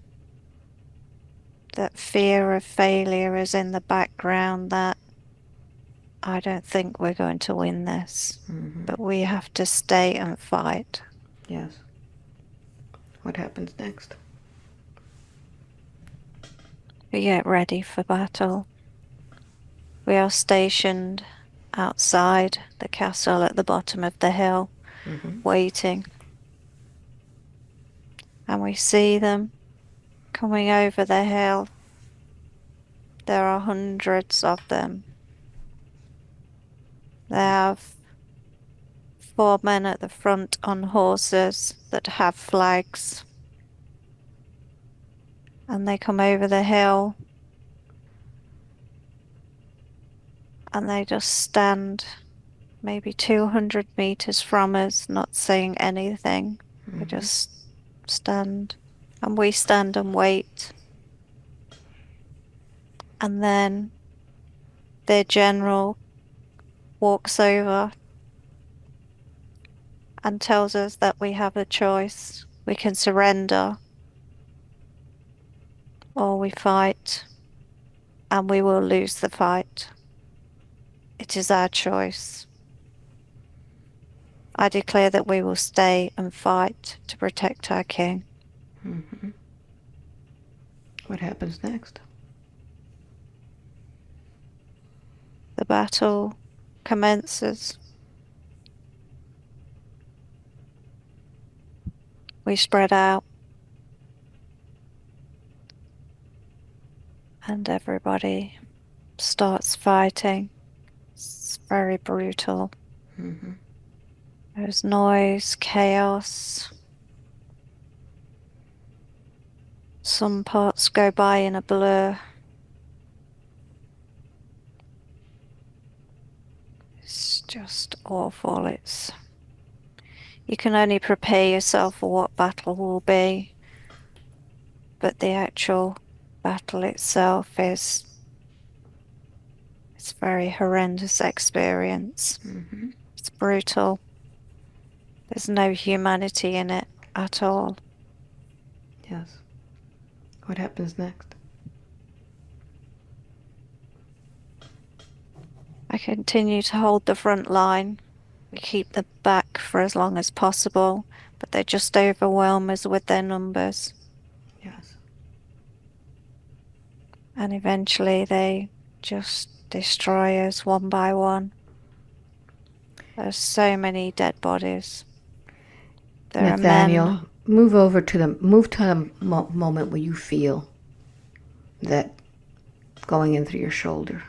A: that fear of failure is in the background, that I don't think we're going to win this,
B: Mm-hmm.
A: but we have to stay and fight.
B: Yes. What happens next?
A: We get ready for battle. We are stationed outside the castle at the bottom of the hill,
B: Mm-hmm.
A: waiting, and we see them coming over the hill. There are hundreds of them. They have 4 men at the front on horses that have flags, and they come over the hill and they just stand maybe 200 meters from us, not saying anything. They
B: Mm-hmm.
A: just stand, and we stand and wait. And then their general walks over and tells us that we have a choice. We can surrender or we fight, and we will lose the fight. It is our choice. I declare that we will stay and fight to protect our king.
B: Mm-hmm. What happens next?
A: The battle commences. We spread out, and everybody starts fighting. It's very brutal.
B: Mm-hmm.
A: There's noise, chaos. Some parts go by in a blur. It's just awful. You can only prepare yourself for what battle will be, but the actual battle itself it's a very horrendous experience.
B: Mm-hmm.
A: It's brutal. There's no humanity in it at all.
B: Yes. What happens next?
A: I continue to hold the front line. We keep the back for as long as possible, but they just overwhelm us with their numbers.
B: Yes.
A: And eventually they just destroy us one by one. There's so many dead bodies. There are men.
B: Nathaniel, move to the moment where you feel that going in through your shoulder.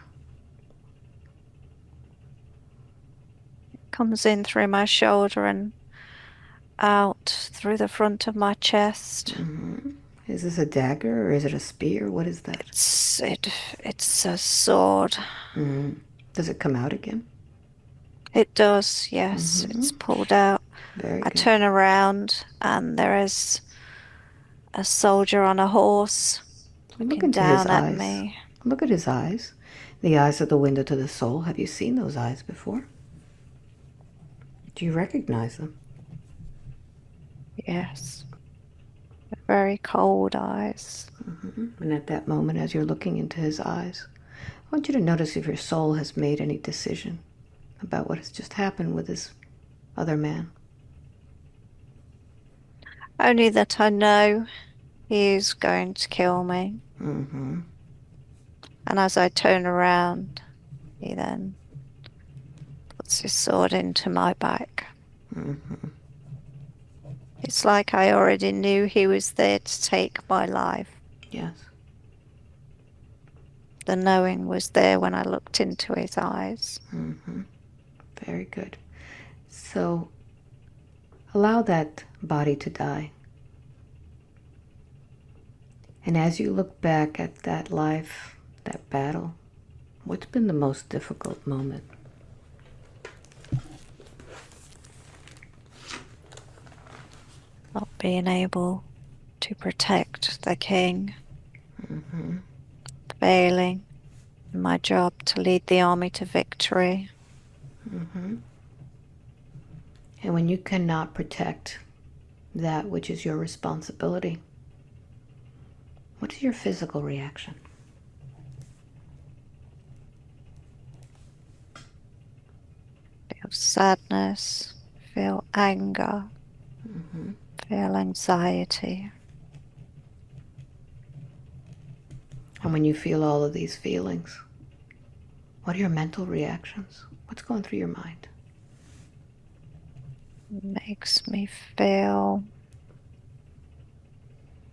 A: Comes in through my shoulder and out through the front of my chest.
B: Mm-hmm. Is this a dagger or is it a spear? What is that?
A: It's a sword.
B: Mm-hmm. Does it come out again?
A: It does, yes.
B: Mm-hmm.
A: It's pulled out.
B: Very
A: I
B: good.
A: turn around and there is a soldier on a horse
B: Look
A: looking
B: into his
A: down at
B: eyes.
A: me.
B: Look at his eyes. The eyes are the window to the soul. Have you seen those eyes before? Do you recognize them?
A: Yes. Very cold eyes.
B: Mm-hmm. And at that moment, as you're looking into his eyes, I want you to notice if your soul has made any decision about what has just happened with this other man.
A: Only that I know he is going to kill me.
B: Mm-hmm.
A: And as I turn around, he then puts his sword into my back.
B: Mm-hmm.
A: It's like I already knew he was there to take my life.
B: Yes.
A: The knowing was there when I looked into his eyes.
B: Mm-hmm. Very good. So allow that body to die. And as you look back at that life, that battle, what's been the most difficult moment?
A: Not being able to protect the king,
B: Mm-hmm.
A: failing in my job to lead the army to victory.
B: Mm-hmm. And when you cannot protect that which is your responsibility, what is your physical reaction?
A: Feel sadness, feel anger,
B: Mm-hmm.
A: feel anxiety.
B: And when you feel all of these feelings, what are your mental reactions? What's going through your mind?
A: Makes me feel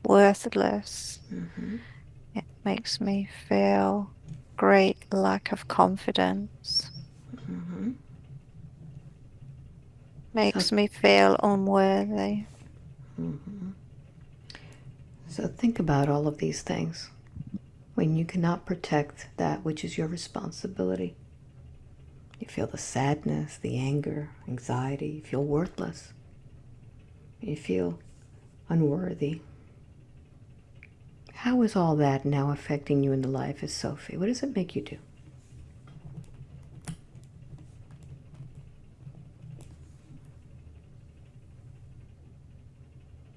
A: worthless.
B: Mm-hmm.
A: It makes me feel great lack of confidence.
B: Mm-hmm. So,
A: Makes me feel unworthy.
B: mm-hmm. So think about all of these things. When you cannot protect that which is your responsibility, you feel the sadness, the anger, anxiety, you feel worthless, you feel unworthy. How is all that now affecting you in the life as Sophie? What does it make you do?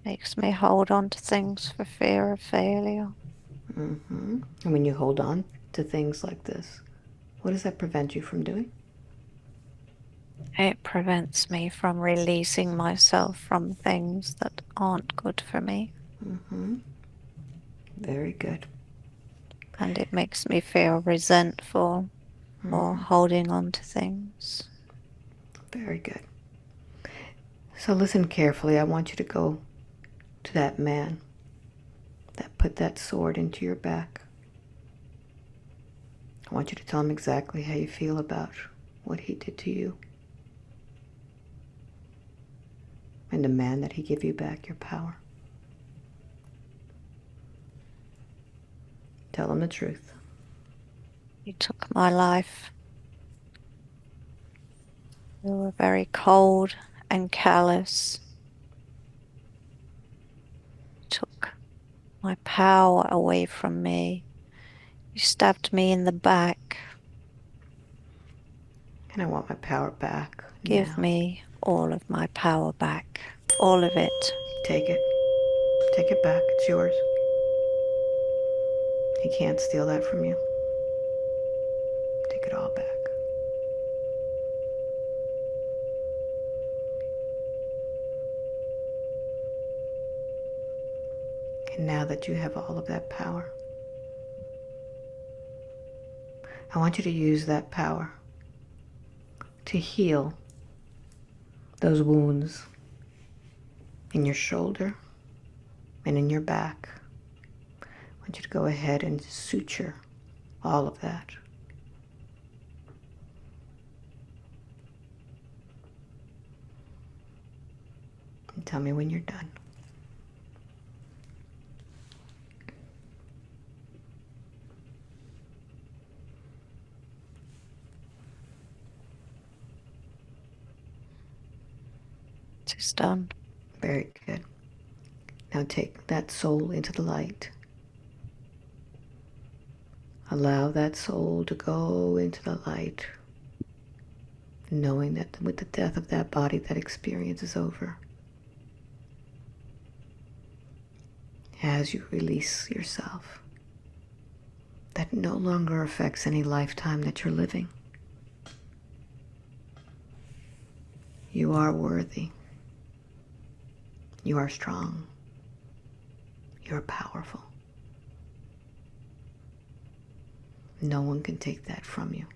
A: Makes me hold on to things for fear of failure.
B: Mm-hmm. And when you hold on to things like this, what does that prevent you from doing?
A: It prevents me from releasing myself from things that aren't good for me.
B: Mm-hmm. Very good.
A: And it makes me feel resentful for
B: Mm-hmm.
A: holding on to things.
B: Very good. So listen carefully. I want you to go to that man that put that sword into your back. I want you to tell him exactly how you feel about what he did to you. And demand that he give you back your power. Tell him the truth.
A: You took my life. You were very cold and callous. You took my power away from me. You stabbed me in the back.
B: And I want my power back
A: Give
B: now.
A: me all of my power back. All of it.
B: Take it. Take it back. It's yours. He can't steal that from you. Take it all back. And now that you have all of that power, I want you to use that power to heal those wounds in your shoulder and in your back. I want you to go ahead and suture all of that. And tell me when you're done.
A: It's done.
B: Very good. Now take that soul into the light. Allow that soul to go into the light, knowing that with the death of that body, that experience is over. As you release yourself, that no longer affects any lifetime that you're living. You are worthy. You are strong. You're powerful. No one can take that from you.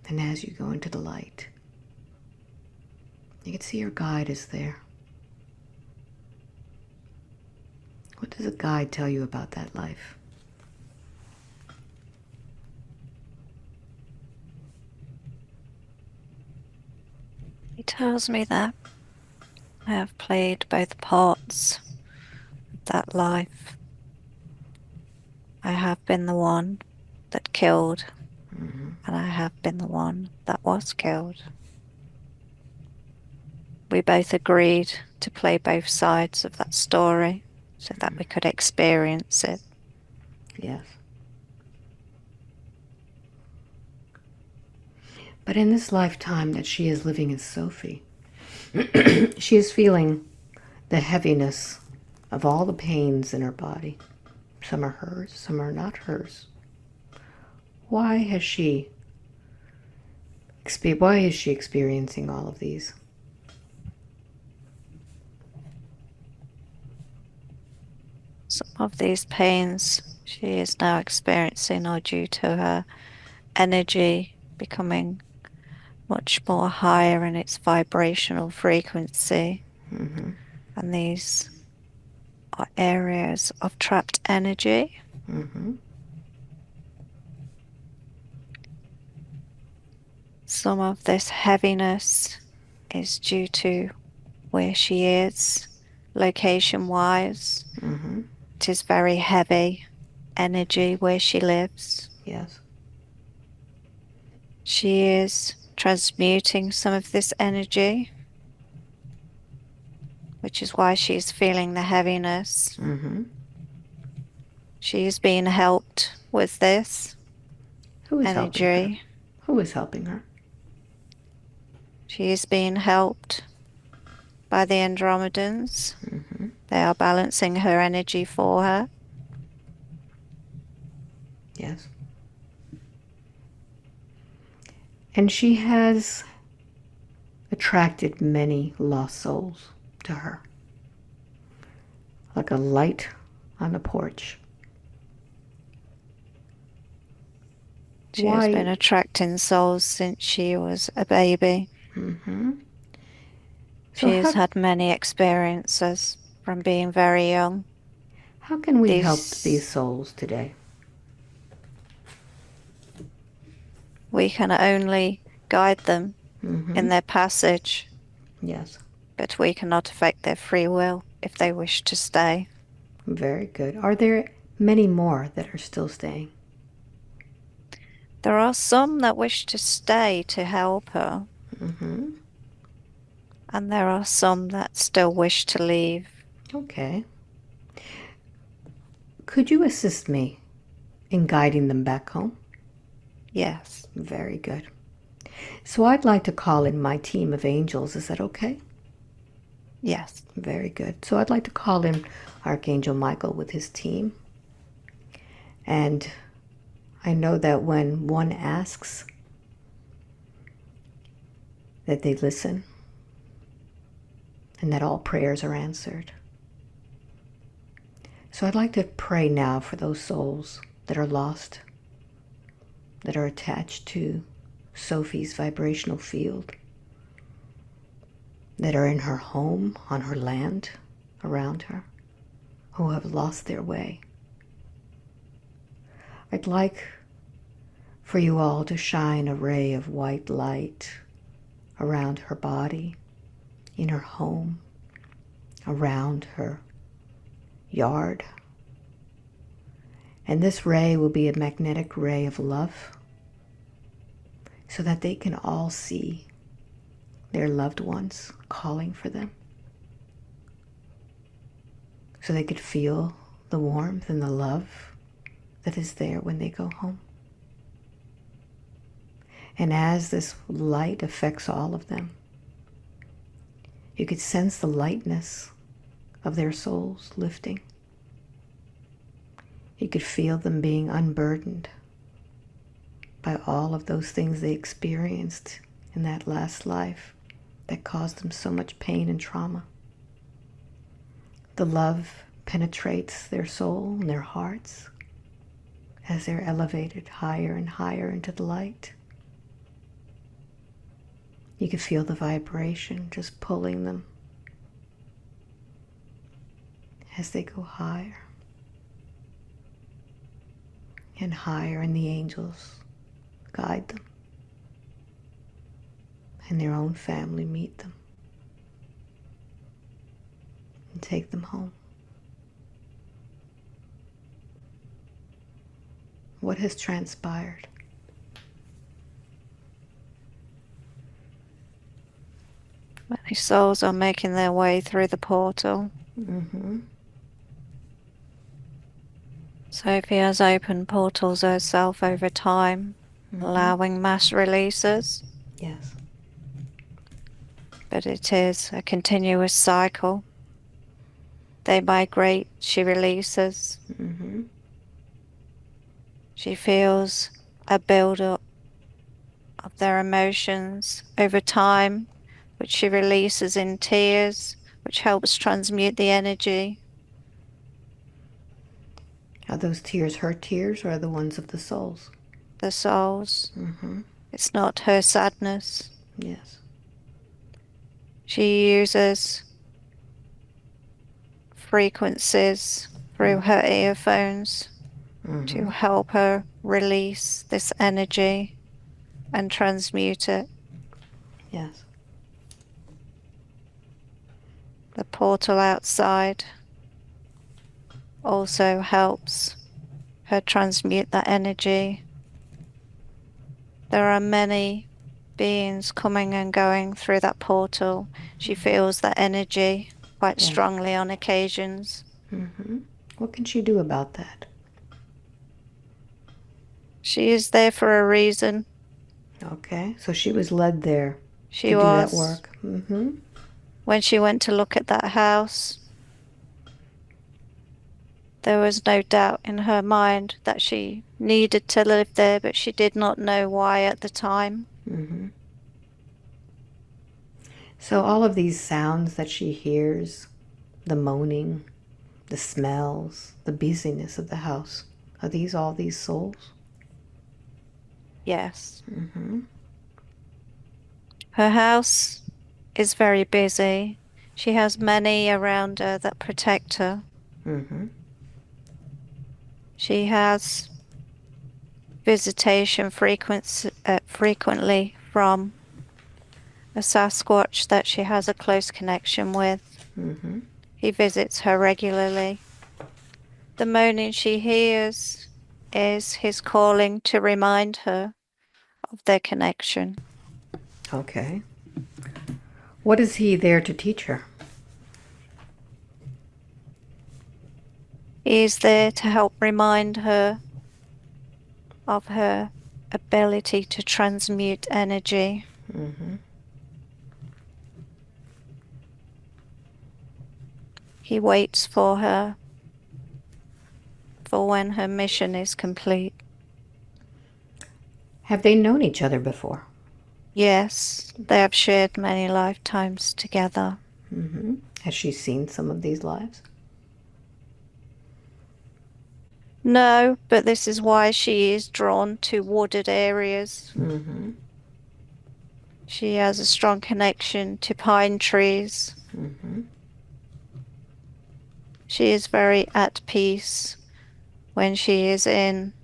B: And as you go into the light, you can see your guide is there. What does a guide tell you about that life?
A: He tells me that I have played both parts of that life. I have been the one that killed, and I have been the one that was killed. We both agreed to play both sides of that story so that we could experience it.
B: Yes. But in this lifetime that she is living as Sophie, she is feeling the heaviness of all the pains in her body. Some are hers, some are not hers. Why is she experiencing all of these?
A: Some of these pains she is now experiencing are due to her energy becoming much more higher in its vibrational frequency.
B: Mm-hmm.
A: And these are areas of trapped energy.
B: Mm-hmm.
A: Some of this heaviness is due to where she is, location-wise.
B: Mm-hmm.
A: It is very heavy energy where she lives.
B: Yes.
A: She is transmuting some of this energy, which is why she's feeling the heaviness.
B: Mm-hmm.
A: She is being helped with this
B: Who is helping her?
A: energy.
B: Who is helping her?
A: She is being helped by the Andromedans.
B: Mm-hmm.
A: They are balancing her energy for her.
B: Yes. And she has attracted many lost souls to her, like a light on the porch.
A: She has been attracting souls since she was a baby.
B: Mm-hmm. So
A: She has had many experiences from being very young.
B: How can we help these
A: These
B: souls today?
A: we can only guide them
B: Mm-hmm.
A: in their passage,
B: Yes.
A: but we cannot affect their free will if they wish to stay.
B: Very good. Are there many more that are still staying?
A: There are some that wish to stay to help her,
B: Mm-hmm.
A: and there are some that still wish to leave.
B: Okay. Could you assist me in guiding them back home?
A: Yes,
B: Very good. So I'd like to call in my team of angels. Is that okay?
A: yes.
B: Very good. So I'd like to call in Archangel Michael with his team. And I know that when one asks, that they listen and that all prayers are answered. So I'd like to pray now for those souls that are lost, that are attached to Sophie's vibrational field, that are in her home, on her land, around her, who have lost their way. I'd like for you all to shine a ray of white light around her body, in her home, around her yard. And this ray will be a magnetic ray of love so that they can all see their loved ones calling for them. So they could feel the warmth and the love that is there when they go home. And as this light affects all of them, you could sense the lightness of their souls lifting. You could feel them being unburdened by all of those things they experienced in that last life that caused them so much pain and trauma. The love penetrates their soul and their hearts as they're elevated higher and higher into the light. You can feel the vibration just pulling them as they go higher and higher, and the angels guide them, and their own family meet them and take them home. What has transpired?
A: Many souls are making their way through the portal.
B: Mm-hmm.
A: Sophie has opened portals herself over time,
B: Mm-hmm.
A: allowing mass releases,
B: Yes.
A: but it is a continuous cycle. They migrate, she releases.
B: Mm-hmm.
A: She feels a build-up of their emotions over time, which she releases in tears, which helps transmute the energy.
B: Are those tears her tears or are the ones of the souls?
A: The souls.
B: Mm-hmm.
A: It's not her sadness.
B: Yes.
A: She uses frequencies through her earphones to
B: Mm-hmm.
A: help her release this energy and transmute it.
B: Yes.
A: The portal outside also helps her transmute that energy. There are many beings coming and going through that portal. She feels that energy quite
B: Yes.
A: strongly on occasions.
B: Mm-hmm. What can she do about that?
A: She is there for a reason.
B: Okay. So she was led there to
A: She
B: do that
A: was.
B: work. Mm-hmm.
A: When she went to look at that house, there was no doubt in her mind that she needed to live there, but she did not know why at the time.
B: Mm-hmm. So all of these sounds that she hears, the moaning, the smells, the busyness of the house, are these all these souls?
A: Yes.
B: Mm-hmm.
A: Her house is very busy. She has many around her that protect her.
B: Mm-hmm.
A: She has visitation frequently from a Sasquatch that she has a close connection with.
B: Mm-hmm.
A: He visits her regularly. The moaning she hears is his calling to remind her of their connection.
B: Okay. What is he there to teach her?
A: He is there to help remind her of her ability to transmute energy.
B: Mm-hmm.
A: He waits for her for when her mission is complete.
B: Have they known each other before?
A: Yes, they have shared many lifetimes together.
B: Mm-hmm. Has she seen some of these lives?
A: No, but this is why she is drawn to wooded areas.
B: Mm-hmm.
A: She has a strong connection to pine trees.
B: Mm-hmm.
A: She is very at peace when she is in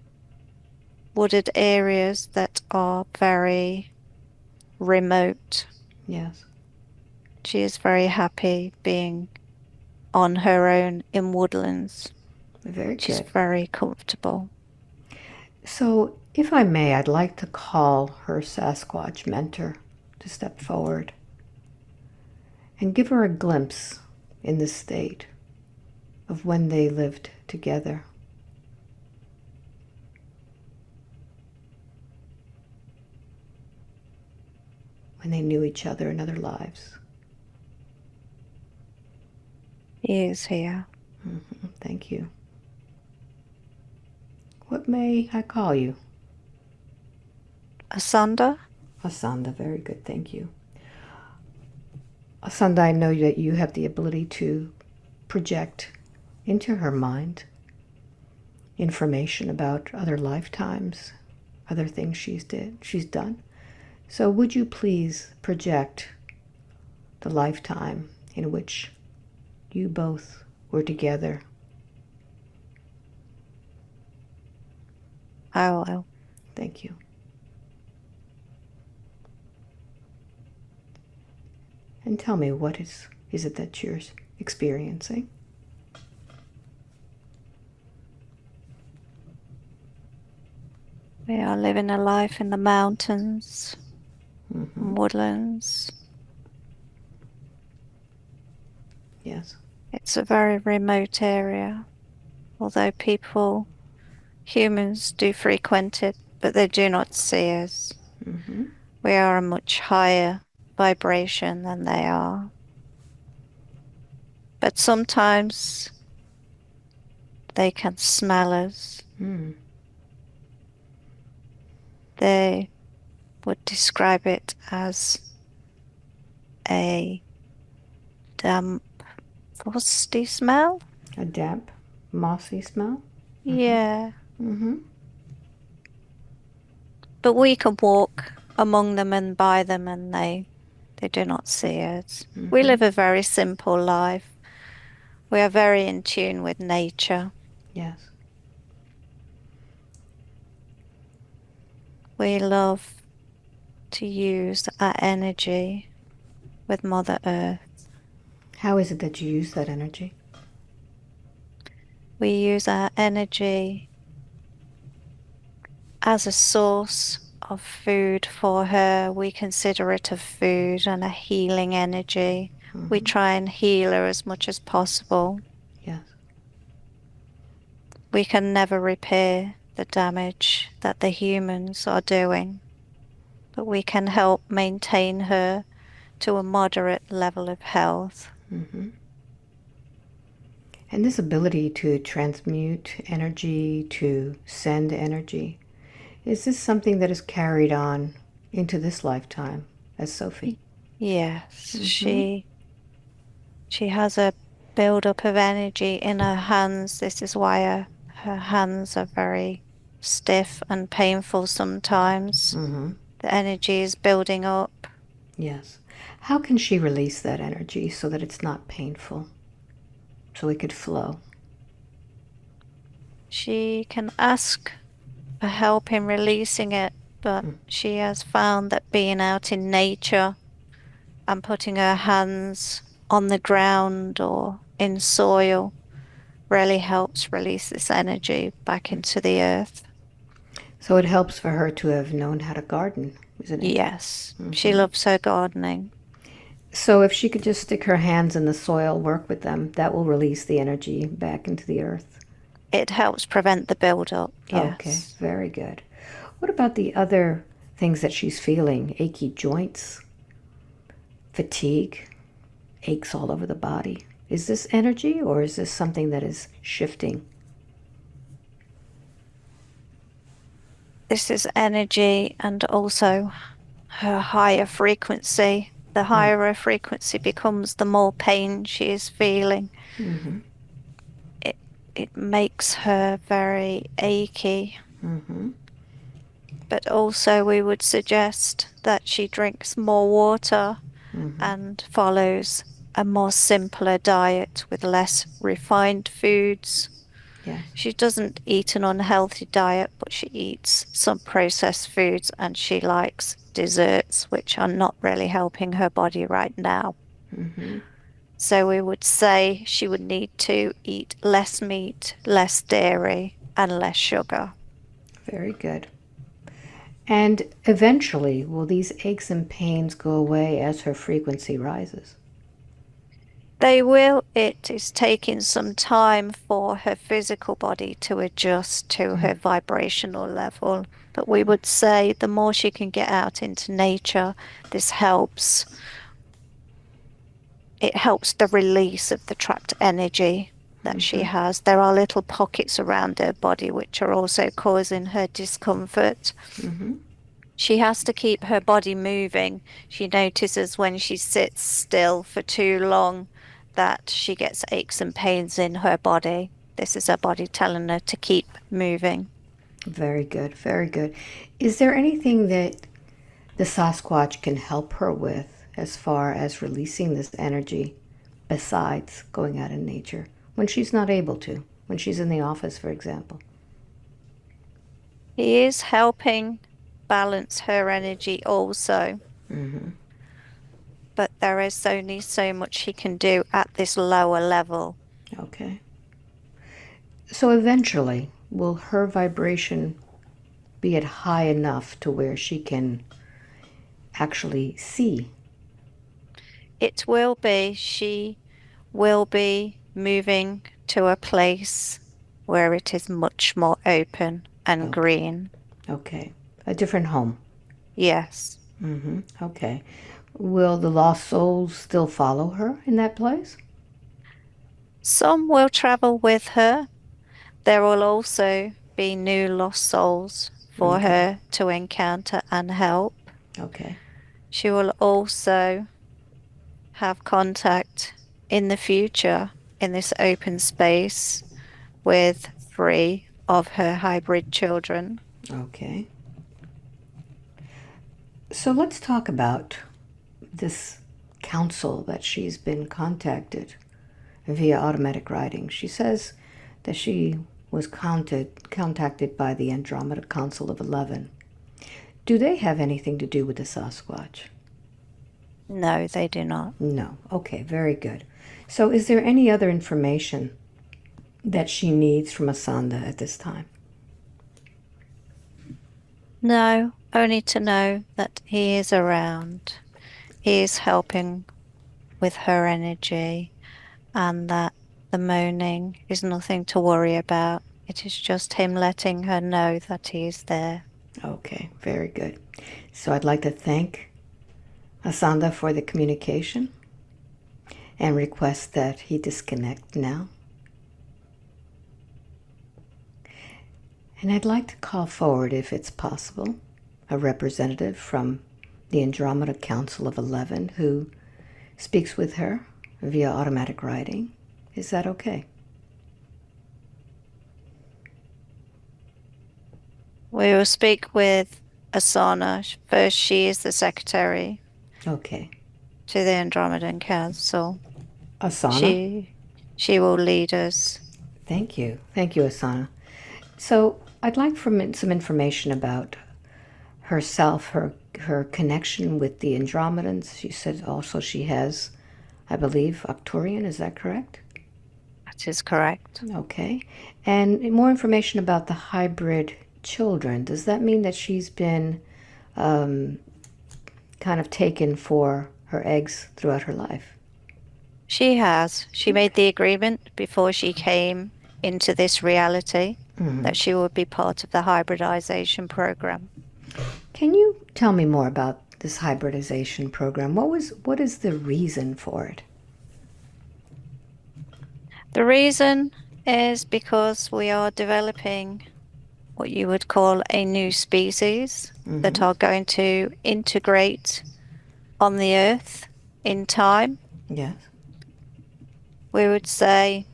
A: wooded areas that are very remote.
B: Yes.
A: She is very happy being on her own in woodlands.
B: Very
A: She's
B: good.
A: very comfortable.
B: So, if I may, I'd like to call her Sasquatch mentor to step forward and give her a glimpse in the state of when they lived together. When they knew each other in other lives.
A: He is here.
B: Mm-hmm. Thank you. What may I call you?
A: Asanda?
B: Asanda. Very good. Thank you. Asanda, I know that you have the ability to project into her mind information about other lifetimes, other things she's done. So would you please project the lifetime in which you both were together?
A: I will.
B: Thank you. And tell me, what is it that you're experiencing?
A: We are living a life in the mountains,
B: Mm-hmm.
A: woodlands.
B: Yes.
A: It's a very remote area, although humans do frequent it, but they do not see us.
B: Mm-hmm.
A: We are a much higher vibration than they are. But sometimes they can smell us.
B: Mm.
A: They would describe it as a damp, musty smell.
B: A damp, mossy smell? Mm-hmm.
A: Yeah,
B: Mm-hmm.
A: but we can walk among them and by them, and they do not see us. We
B: Mm-hmm.
A: live a very simple life. We are very in tune with nature.
B: Yes.
A: We love to use our energy with Mother Earth.
B: How is it that you use that energy?
A: We use our energy as a source of food for her. We consider it a food and a healing energy. We
B: Mm-hmm.
A: try and heal her as much as possible.
B: Yes.
A: We can never repair the damage that the humans are doing, but we can help maintain her to a moderate level of health.
B: Mm-hmm. And this ability to transmute energy, to send energy, is this something that is carried on into this lifetime as Sophie?
A: Yes,
B: Mm-hmm.
A: she has a buildup of energy in her hands. This is why her hands are very stiff and painful sometimes.
B: Mm-hmm.
A: The energy is building up.
B: Yes. How can she release that energy so that it's not painful, so it could flow?
A: She can ask for help in releasing it, but she has found that being out in nature and putting her hands on the ground or in soil really helps release this energy back into the earth.
B: So it helps for her to have known how to garden, isn't it?
A: Yes, she loves her gardening.
B: So if she could just stick her hands in the soil, work with them, that will release the energy back into the earth.
A: It helps prevent the buildup.
B: Okay,
A: Yes.
B: very good. What about the other things that she's feeling? Achy joints, fatigue, aches all over the body. Is this energy or is this something that is shifting?
A: This is energy and also her higher frequency. The higher her frequency becomes, the more pain she is feeling.
B: Mm-hmm.
A: It it makes her very achy.
B: Mm-hmm.
A: But also we would suggest that she drinks more water
B: Mm-hmm.
A: and follows a more simpler diet with less refined foods.
B: Yes.
A: She doesn't eat an unhealthy diet, but she eats some processed foods and she likes desserts, which are not really helping her body right now.
B: Mm-hmm.
A: So we would say she would need to eat less meat, less dairy, and less sugar.
B: Very good. And eventually, will these aches and pains go away as her frequency rises?
A: They will. It is taking some time for her physical body to adjust to her vibrational level. But we would say the more she can get out into nature, this helps. It helps the release of the trapped energy that she has. There are little pockets around her body which are also causing her discomfort.
B: Mm-hmm.
A: She has to keep her body moving. She notices when she sits still for too long that she gets aches and pains in her body. This is her body telling her to keep moving.
B: Very good. Very good. Is there anything that the Sasquatch can help her with as far as releasing this energy besides going out in nature when she's not able to, when she's in the office, for example?
A: He is helping balance her energy also,
B: Mm-hmm.
A: but there is only so much he can do at this lower level.
B: Okay. So eventually, will her vibration be at high enough to where she can actually see?
A: It will be, she will be moving to a place where it is much more open and
B: Okay.
A: green.
B: Okay. A different home.
A: Yes.
B: Mm-hmm. Okay. Will the lost souls still follow her in that place?
A: Some will travel with her. There will also be new lost souls for
B: Okay.
A: her to encounter and help.
B: Okay.
A: She will also have contact in the future in this open space with three of her hybrid children.
B: Okay. So let's talk about this council that she's been contacted via automatic writing. She says that she was contacted by the Andromeda Council of 11. Do they have anything to do with the Sasquatch?
A: No, they do not.
B: No. Okay, very good. So is there any other information that she needs from Asanda at this time?
A: No, only to know that he is around. He is helping with her energy and that the moaning is nothing to worry about. It is just him letting her know that he is there.
B: Okay, very good. So I'd like to thank Asanda for the communication and request that he disconnect now. And I'd like to call forward, if it's possible, a representative from the Andromeda Council of 11 who speaks with her via automatic writing. Is that okay?
A: We will speak with Asana. First, she is the secretary
B: Okay.
A: to the Andromedan Council.
B: Asana?
A: She she will lead us.
B: Thank you. Thank you, Asana. So I'd like some information about herself, her connection with the Andromedans. She said also she has, I believe, Octorian. Is that correct?
A: That is correct.
B: Okay. And more information about the hybrid children. Does that mean that she's been kind of taken for her eggs throughout her life?
A: She has. She made
B: Okay.
A: the agreement before she came into this reality
B: Hmm.
A: that she would be part of the hybridization program.
B: Can you tell me more about this hybridization program? What is the reason for it?
A: The reason is because we are developing what you would call a new species that
B: Mm-hmm.
A: are going to integrate on the Earth in time.
B: Yes.
A: We would say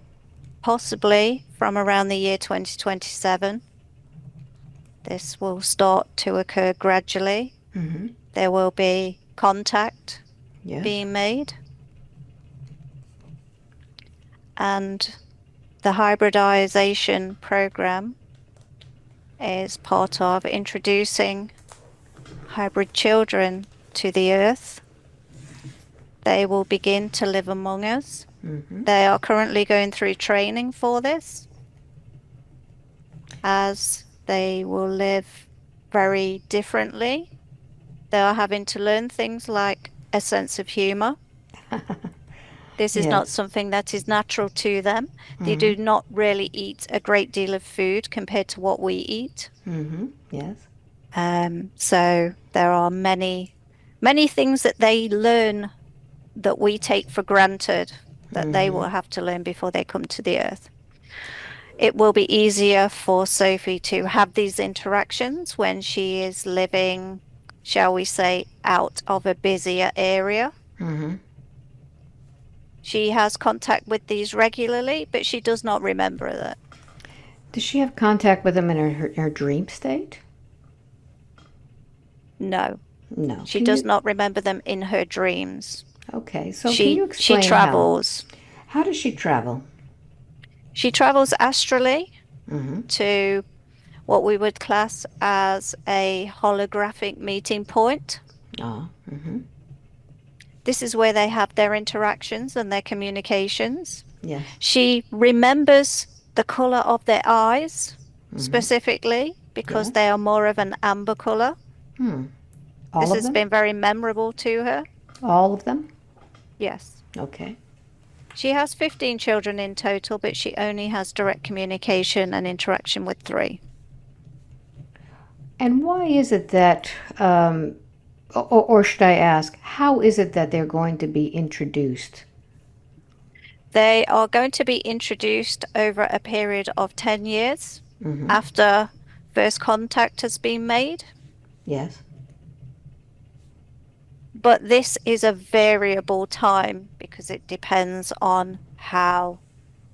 A: possibly from around the year 2027. This will start to occur gradually.
B: Mm-hmm.
A: There will be contact
B: Yes.
A: being made, and the hybridization program is part of introducing hybrid children to the Earth. They will begin to live among us.
B: Mm-hmm.
A: They are currently going through training for this, as they will live very differently. They are having to learn things like a sense of humor. This is not
B: Yes.
A: something that is natural to them. They
B: Mm-hmm.
A: do not really eat a great deal of food compared to what we eat.
B: Mm-hmm. Yes.
A: So there are many things that they learn that we take for granted that they
B: Mm-hmm.
A: will have to learn before they come to the earth. It will be easier for Sophie to have these interactions when she is living, shall we say, out of a busier area.
B: Mm-hmm.
A: She has contact with these regularly, but she does not remember that.
B: Does she have contact with them in her dream state?
A: No,
B: No.
A: she
B: Can
A: does
B: you?
A: not remember them in her dreams.
B: Okay. So can you
A: She
B: explain how?
A: travels.
B: How does she travel?
A: She travels astrally
B: Mm-hmm.
A: to what we would class as a holographic meeting point.
B: Ah. Mm-hmm.
A: This is where they have their interactions and their communications.
B: Yes.
A: She remembers the color of their eyes
B: Mm-hmm.
A: specifically because
B: Yes.
A: they are more of an amber color.
B: Hmm. All
A: This
B: of
A: has
B: them?
A: been very memorable to her.
B: All of them?
A: Yes.
B: Okay.
A: She has 15 children in total, but she only has direct communication and interaction with three.
B: And why is it that, or should I ask, how is it that they're going to be introduced?
A: They are going to be introduced over a period of 10 years
B: Mm-hmm.
A: after first contact has been made.
B: Yes.
A: But this is a variable time because it depends on how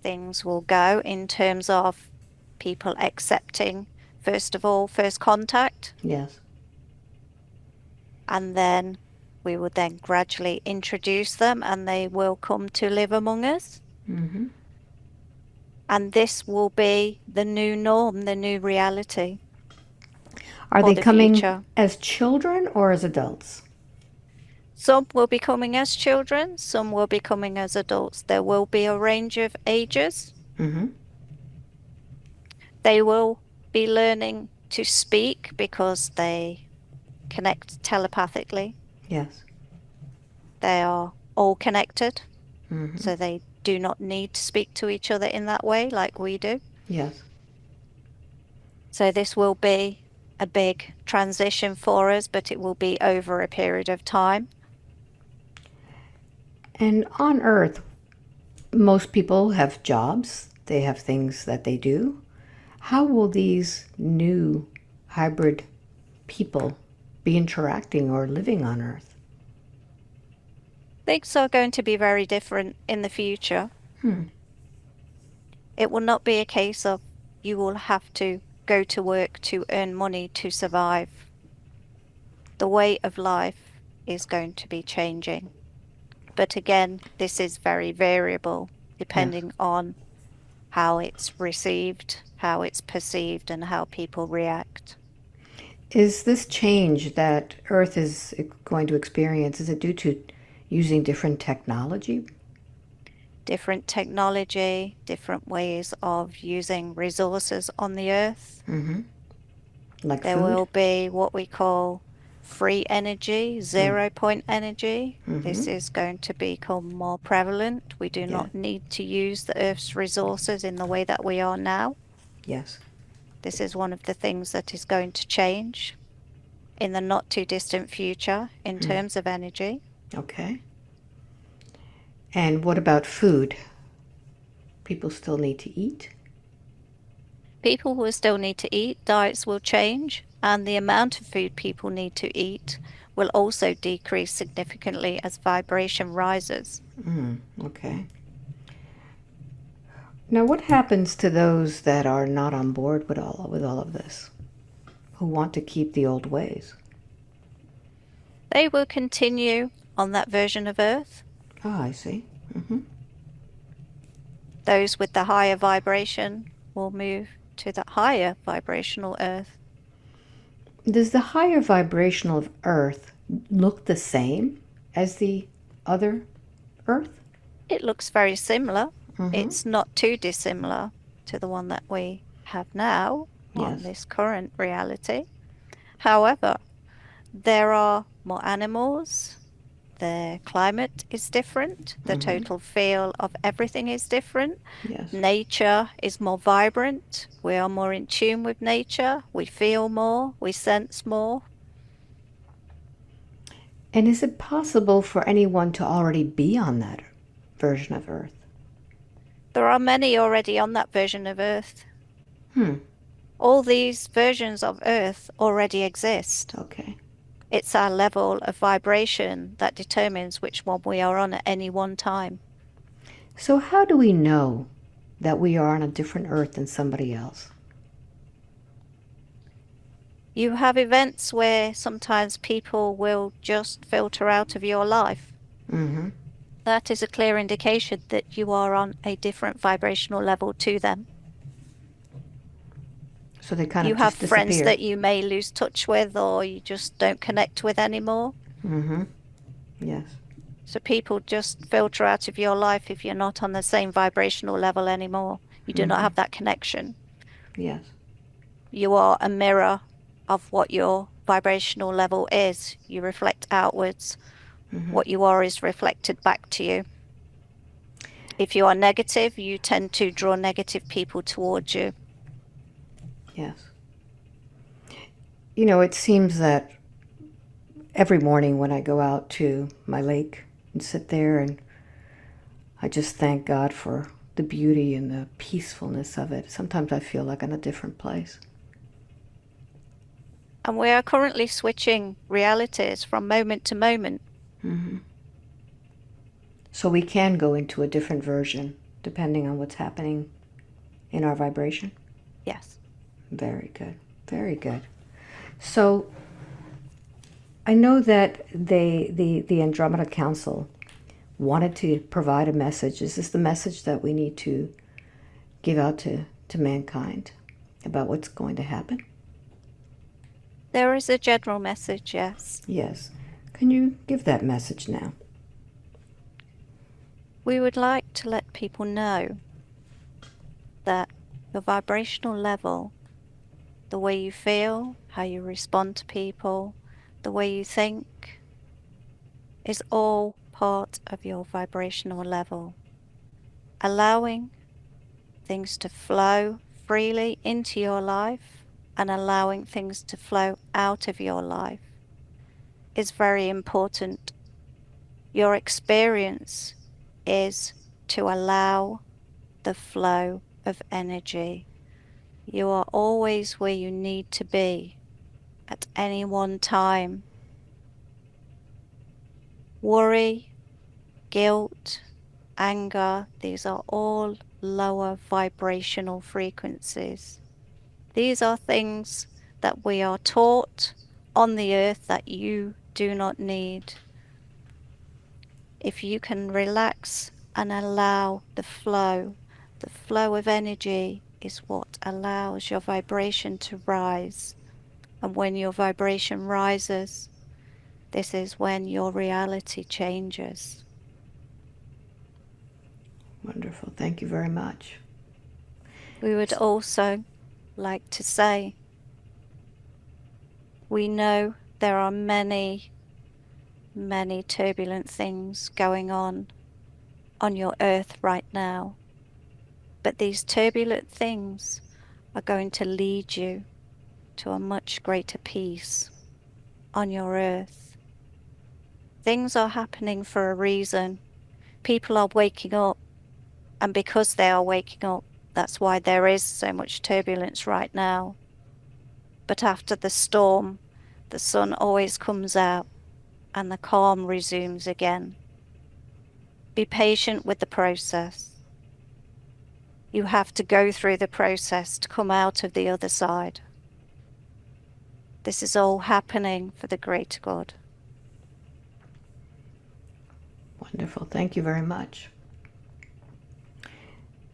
A: things will go in terms of people accepting, first of all, first contact,
B: Yes.
A: and then we will then gradually introduce them and they will come to live among us.
B: Mm-hmm.
A: And this will be the new norm, the new reality
B: Are
A: for
B: they
A: the
B: coming
A: future.
B: as children or as adults?
A: Some will be coming as children, some will be coming as adults. There will be a range of ages.
B: Mm-hmm.
A: They will be learning to speak because they connect telepathically.
B: Yes.
A: They are all connected,
B: Mm-hmm.
A: so they do not need to speak to each other in that way like we do.
B: Yes.
A: So this will be a big transition for us, but it will be over a period of time.
B: And on Earth, most people have jobs, they have things that they do. How will these new hybrid people be interacting or living on Earth?
A: Things are going to be very different in the future.
B: Hmm.
A: It will not be a case of you will have to go to work to earn money to survive. The way of life is going to be changing. But again, this is very variable
B: Yes.
A: depending on how it's received, how it's perceived, and how people react.
B: Is this change that Earth is going to experience, is it due to using different technology?
A: Different technology, different ways of using resources on the earth.
B: Mm-hmm. Like
A: There
B: food?
A: will be what we call free energy,
B: Mm.
A: 0 point energy.
B: Mm-hmm.
A: This is going to become more prevalent. We do
B: Yeah.
A: not need to use the earth's resources in the way that we are now.
B: Yes.
A: This is one of the things that is going to change in the not too distant future in
B: Mm.
A: terms of energy.
B: Okay. And what about food? People still need to eat?
A: People will still need to eat, diets will change, and the amount of food people need to eat will also decrease significantly as vibration rises.
B: Okay. Now, what happens to those that are not on board with all of this, who want to keep the old ways?
A: They will continue on that version of Earth.
B: Ah, I see. Mm-hmm.
A: Those with the higher vibration will move to the higher vibrational Earth.
B: Does the higher vibrational of Earth look the same as the other Earth?
A: It looks very similar.
B: Mm-hmm.
A: It's not too dissimilar to the one that we have now on
B: Yes.
A: this current reality. However, there are more animals. The climate is different. The
B: Mm-hmm.
A: total feel of everything is different.
B: Yes.
A: Nature is more vibrant. We are more in tune with nature. We feel more. We sense more.
B: And is it possible for anyone to already be on that version of Earth?
A: There are many already on that version of Earth.
B: Hmm.
A: All these versions of Earth already exist.
B: Okay.
A: It's our level of vibration that determines which one we are on at any one time.
B: So, how do we know that we are on a different Earth than somebody else?
A: You have events where sometimes people will just filter out of your life.
B: Mm-hmm.
A: That is a clear indication that you are on a different vibrational level to them.
B: So they kind
A: You
B: of
A: have
B: just
A: friends
B: disappear.
A: that you may lose touch with or you just don't connect with anymore.
B: Mm-hmm. Yes.
A: So people just filter out of your life if you're not on the same vibrational level anymore. You do not
B: Mm-hmm.
A: have that connection.
B: Yes.
A: You are a mirror of what your vibrational level is. You reflect outwards.
B: Mm-hmm.
A: What you are is reflected back to you. If you are negative, you tend to draw negative people towards you.
B: Yes. You know, it seems that every morning when I go out to my lake and sit there, and I just thank God for the beauty and the peacefulness of it. Sometimes I feel like I'm in a different place.
A: And we are currently switching realities from moment to moment.
B: Mm-hmm. So we can go into a different version depending on what's happening in our vibration.
A: Yes.
B: Very good. Very good. So I know that the Andromeda Council wanted to provide a message. Is this the message that we need to give out to mankind about what's going to happen?
A: There is a general message, yes.
B: Yes. Can you give that message now?
A: We would like to let people know that your vibrational level, the way you feel, how you respond to people, the way you think, is all part of your vibrational level. Allowing things to flow freely into your life and allowing things to flow out of your life is very important. Your experience is to allow the flow of energy. You are always where you need to be at any one time. Worry, guilt, anger, these are all lower vibrational frequencies. These are things that we are taught on the earth that you do not need. If you can relax and allow the flow, The flow of energy is what allows your vibration to rise. And when your vibration rises, this is when your reality changes.
B: Wonderful. Thank you very much.
A: We would also like to say, we know there are many, many turbulent things going on your earth right now. But these turbulent things are going to lead you to a much greater peace on your earth. Things are happening for a reason. People are waking up, and because they are waking up, that's why there is so much turbulence right now. But after the storm, the sun always comes out and the calm resumes again. Be patient with the process. You have to go through the process to come out of the other side. This is all happening for the greater good.
B: Wonderful. Thank you very much.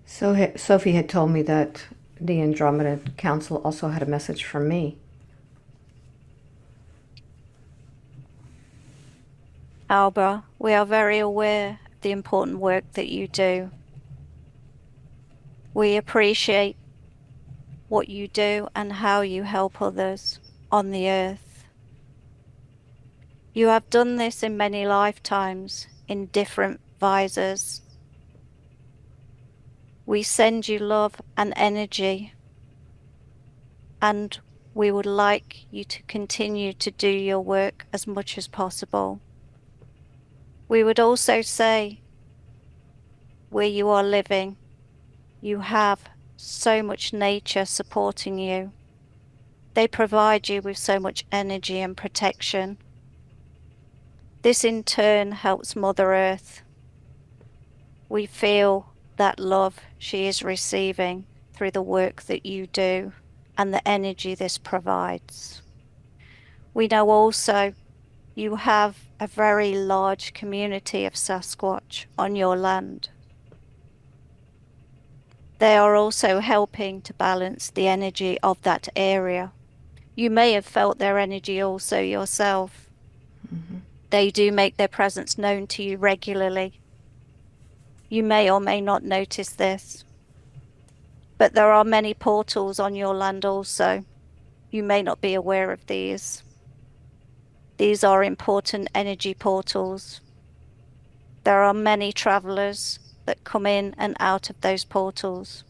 B: So Sophie had told me that the Andromedan Council also had a message for me.
A: Alba, we are very aware of the important work that you do. We appreciate what you do and how you help others on the earth. You have done this in many lifetimes in different visors. We send you love and energy, and we would like you to continue to do your work as much as possible. We would also say, where you are living, you have so much nature supporting you. They provide you with so much energy and protection. This in turn helps Mother Earth. We feel that love she is receiving through the work that you do and the energy this provides. We know also you have a very large community of Sasquatch on your land. They are also helping to balance the energy of that area. You may have felt their energy also yourself.
B: Mm-hmm.
A: They do make their presence known to you regularly. You may or may not notice this, but there are many portals on your land also. You may not be aware of these. These are important energy portals. There are many travelers that come in and out of those portals.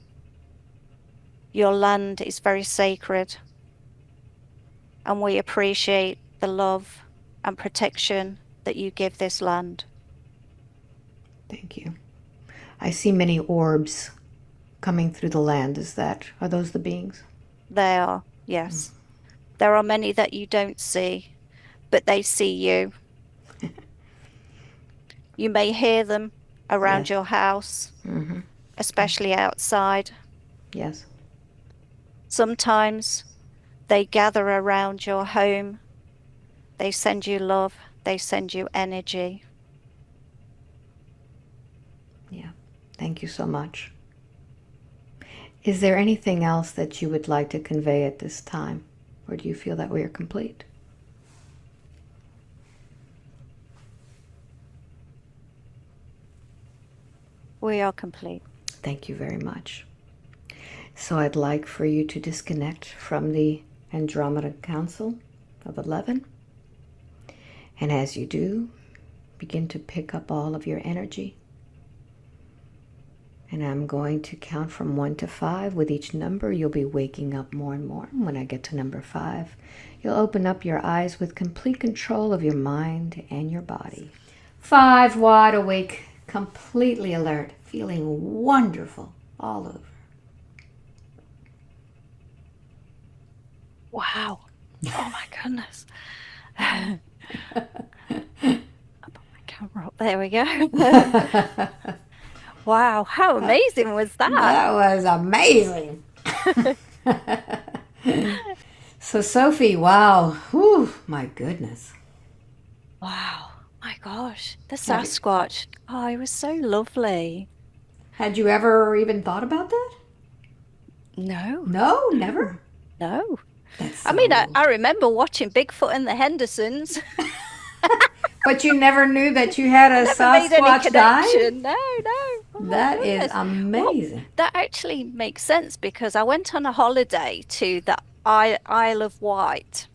A: Your land is very sacred, and we appreciate the love and protection that you give this land.
B: Thank you. I see many orbs coming through the land. Are those the beings?
A: They are, yes. There are many that you don't see, but they see you. You may hear them around
B: Yes.
A: your house,
B: Mm-hmm.
A: especially outside.
B: Yes.
A: Sometimes they gather around your home. They send you love. They send you energy.
B: Yeah. Thank you so much. Is there anything else that you would like to convey at this time? Or do you feel that we are complete?
A: We are complete.
B: Thank you very much. So I'd like for you to disconnect from the Andromeda Council of 11. And as you do, begin to pick up all of your energy. And I'm going to count from 1 to 5. With each number, you'll be waking up more and more. When I get to number 5, you'll open up your eyes with complete control of your mind and your body. 5, wide awake, completely alert, feeling wonderful all over.
A: Wow. Oh my goodness. I put my camera up. There we go. Wow, how amazing was that?
B: That was amazing. So Sophie, wow. Whew, my goodness.
A: Wow, my gosh, the
B: Have you,
A: Sasquatch. Oh, it was so lovely.
B: Had you ever even thought about that?
A: No,
B: No,
A: no,
B: never?
A: no.
B: That's
A: I mean,
B: so...
A: I remember watching Bigfoot and the Hendersons.
B: But you never knew that you had
A: I
B: a
A: never made any
B: Sasquatch died?
A: connection. No, no. Oh my
B: That is
A: goodness. Well,
B: amazing.
A: that actually makes sense because I went on a holiday to the Isle of Wight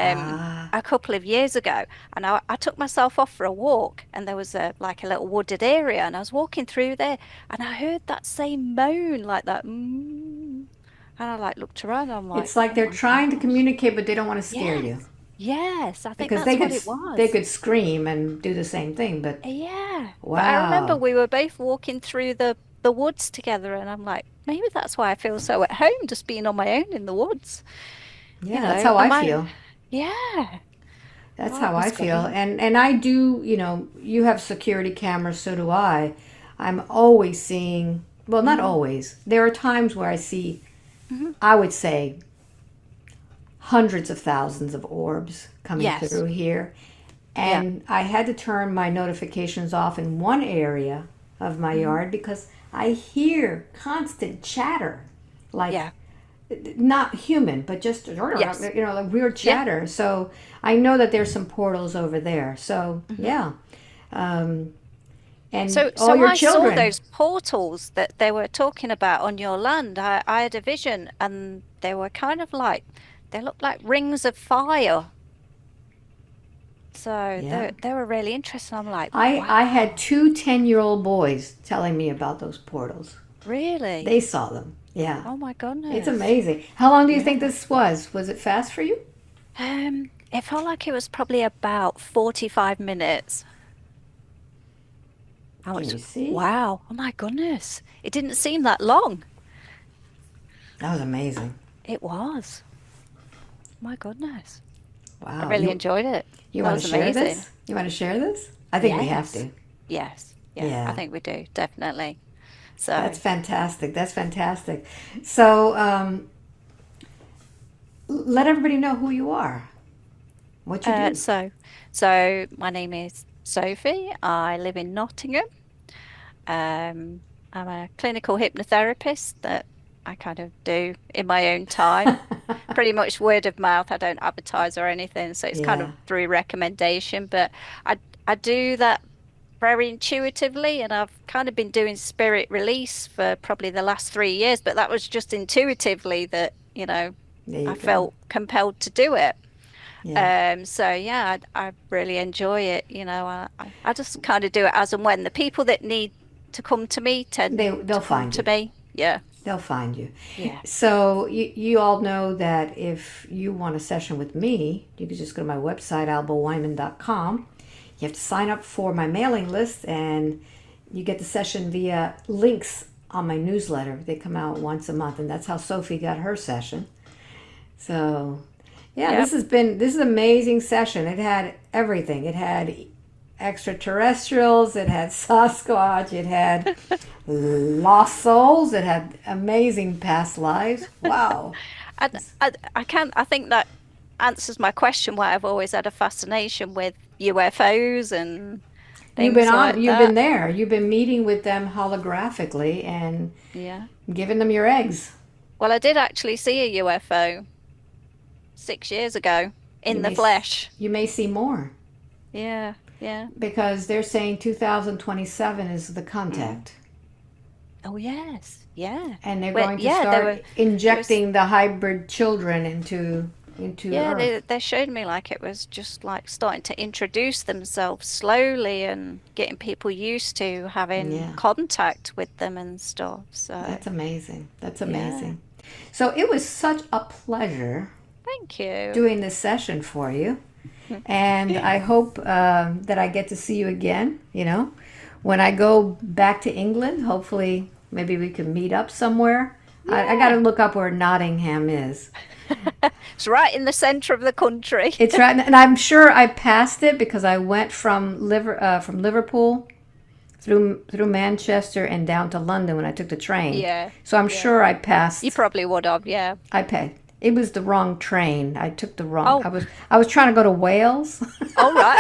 B: Ah,
A: a couple of years ago, and I took myself off for a walk, and there was a like a little wooded area, and I was walking through there, and I heard that same moan like that, and I like looked around, I'm like,
B: it's like
A: oh
B: they're
A: my
B: trying to
A: gosh,
B: communicate, but they don't want to scare you.
A: yes, yes, I think
B: Because
A: that's what it
B: they
A: was.
B: could scream and do the same thing, but
A: Yeah, but I remember
B: wow.
A: we were both walking through the woods together, and I'm like, maybe that's why I feel so at home, just being on my own in the woods. You
B: Yeah, that's
A: know,
B: how I
A: am I?
B: feel.
A: Yeah.
B: That's
A: Oh, it
B: how I
A: was
B: feel.
A: great.
B: And I do, you have security cameras, so do I. I'm always seeing, well, not
A: Mm,
B: always. There are times where I see,
A: hmm.
B: I would say, hundreds of thousands of orbs coming
A: Yes.
B: through here.
A: Yeah.
B: And I had to turn my notifications off in one area of my
A: Hmm.
B: yard because I hear constant chatter, like
A: Yeah.
B: not human, but just
A: Yes.
B: like weird
A: Yeah.
B: chatter. So I know that there's some portals over there. So
A: Hmm.
B: yeah, um, and all
A: So
B: your
A: I saw
B: children.
A: those portals that they were talking about on your land. I had a vision, and they were kind of like they looked like rings of fire. So
B: Yeah,
A: they were really interesting. I'm like,
B: I had
A: wow,
B: two 10-year-old boys telling me about those portals. They
A: really?
B: saw them. Yeah,
A: Oh my
B: it's
A: goodness.
B: amazing. How long do you think
A: Yeah.
B: this was? Was it fast for you?
A: It felt like it was probably about 45 minutes. I
B: Can
A: was,
B: you see?
A: wow. Oh my goodness. It didn't seem that long.
B: That was amazing.
A: It was. My goodness. I
B: Wow.
A: really enjoyed it.
B: You
A: That
B: want
A: was
B: to share
A: amazing.
B: this? You want to share this? I think we have
A: Yes.
B: to.
A: Yes. Yeah, I
B: Yeah.
A: think we do, definitely.
B: That's
A: So,
B: fantastic. That's fantastic. So, let everybody know who you are, what you
A: uh,
B: do.
A: so, so my name is Sophie. I live in Nottingham. I'm a clinical hypnotherapist that I kind of do in my own time. Pretty much word of mouth. I don't advertise or anything, so it's kind
B: Yeah.
A: of through recommendation. But I do that very intuitively, and I've kind of been doing spirit release for probably the last 3 years. But that was just intuitively that,
B: There
A: I
B: you go.
A: felt compelled to do it.
B: Yeah.
A: So yeah, I really enjoy it. I just kind of do it as and when. The people that need to come to me tend
B: They'll
A: to come
B: find
A: to
B: you.
A: me. Yeah,
B: They'll find you.
A: yeah.
B: So you all know that if you want a session with me, you can just go to my website, albaweinman.com. You have to sign up for my mailing list, and you get the session via links on my newsletter. They come out once a month, and that's how Sophie got her session. So, yeah,
A: Yep.
B: this is an amazing session. It had everything. It had extraterrestrials, it had Sasquatch, it had lost souls, it had amazing past lives. Wow.
A: And I can't, I think that answers my question why I've always had a fascination with UFOs and things like
B: You've been
A: that.
B: there. You've been meeting with them holographically and
A: Yeah.
B: giving them your eggs.
A: Well, I did actually see a UFO 6 years ago
B: You
A: in the
B: may
A: flesh.
B: you may see more
A: Yeah, yeah.
B: because they're saying 2027 is the
A: Mm.
B: contact.
A: Oh, yes. Yeah.
B: And they're
A: Well,
B: going to
A: yeah, there
B: start
A: were there was
B: injecting the hybrid children into
A: yeah,
B: Earth.
A: they showed me like it was just like starting to introduce themselves slowly and getting people used to having
B: Yeah,
A: contact with them and stuff. So,
B: that's amazing. That's
A: yeah.
B: amazing. So it was such a pleasure
A: Thank you.
B: doing this session for you, and I hope that I get to see you again. When I go back to England, hopefully maybe we can meet up somewhere. I got to
A: Yeah.
B: look up where Nottingham is.
A: It's right in the center of the country.
B: It's right, and I'm sure I passed it because I went from Liverpool through Manchester and down to London when I took the train.
A: Yeah.
B: So I'm
A: Yeah.
B: sure I
A: You
B: passed.
A: probably would have, yeah.
B: I paid. It was the wrong train. I took the wrong.
A: Oh,
B: I was trying to go to Wales.
A: all right.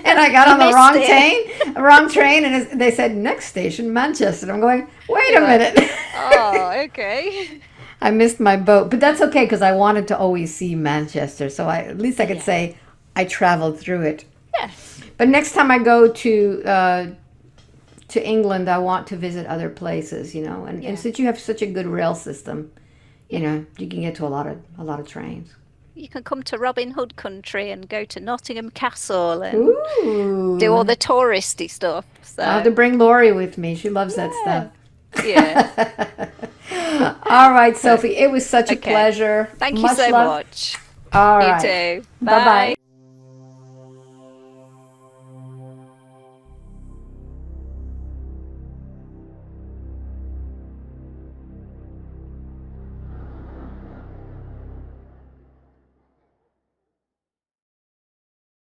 B: And I got
A: You
B: on the
A: missed it.
B: wrong train, and they said next station Manchester. I'm going, wait a
A: You're like,
B: minute.
A: oh, okay.
B: I missed my boat, but that's okay because I wanted to always see Manchester, so at least I could
A: Yeah.
B: say I traveled through it.
A: Yes.
B: But next time I go to England, I want to visit other places, and
A: Yeah.
B: since you have such a good rail system,
A: Yeah.
B: you can get to a lot of trains.
A: You can come to Robin Hood country and go to Nottingham Castle and do all
B: Ooh,
A: the touristy stuff.
B: I'll have to
A: So,
B: bring Lori with me. She loves that stuff.
A: yeah. Yeah.
B: All right, Sophie, it was such a
A: Okay.
B: pleasure.
A: Thank you
B: Much
A: so
B: love.
A: much.
B: All
A: You
B: right.
A: too.
B: Bye
A: Bye.
B: bye.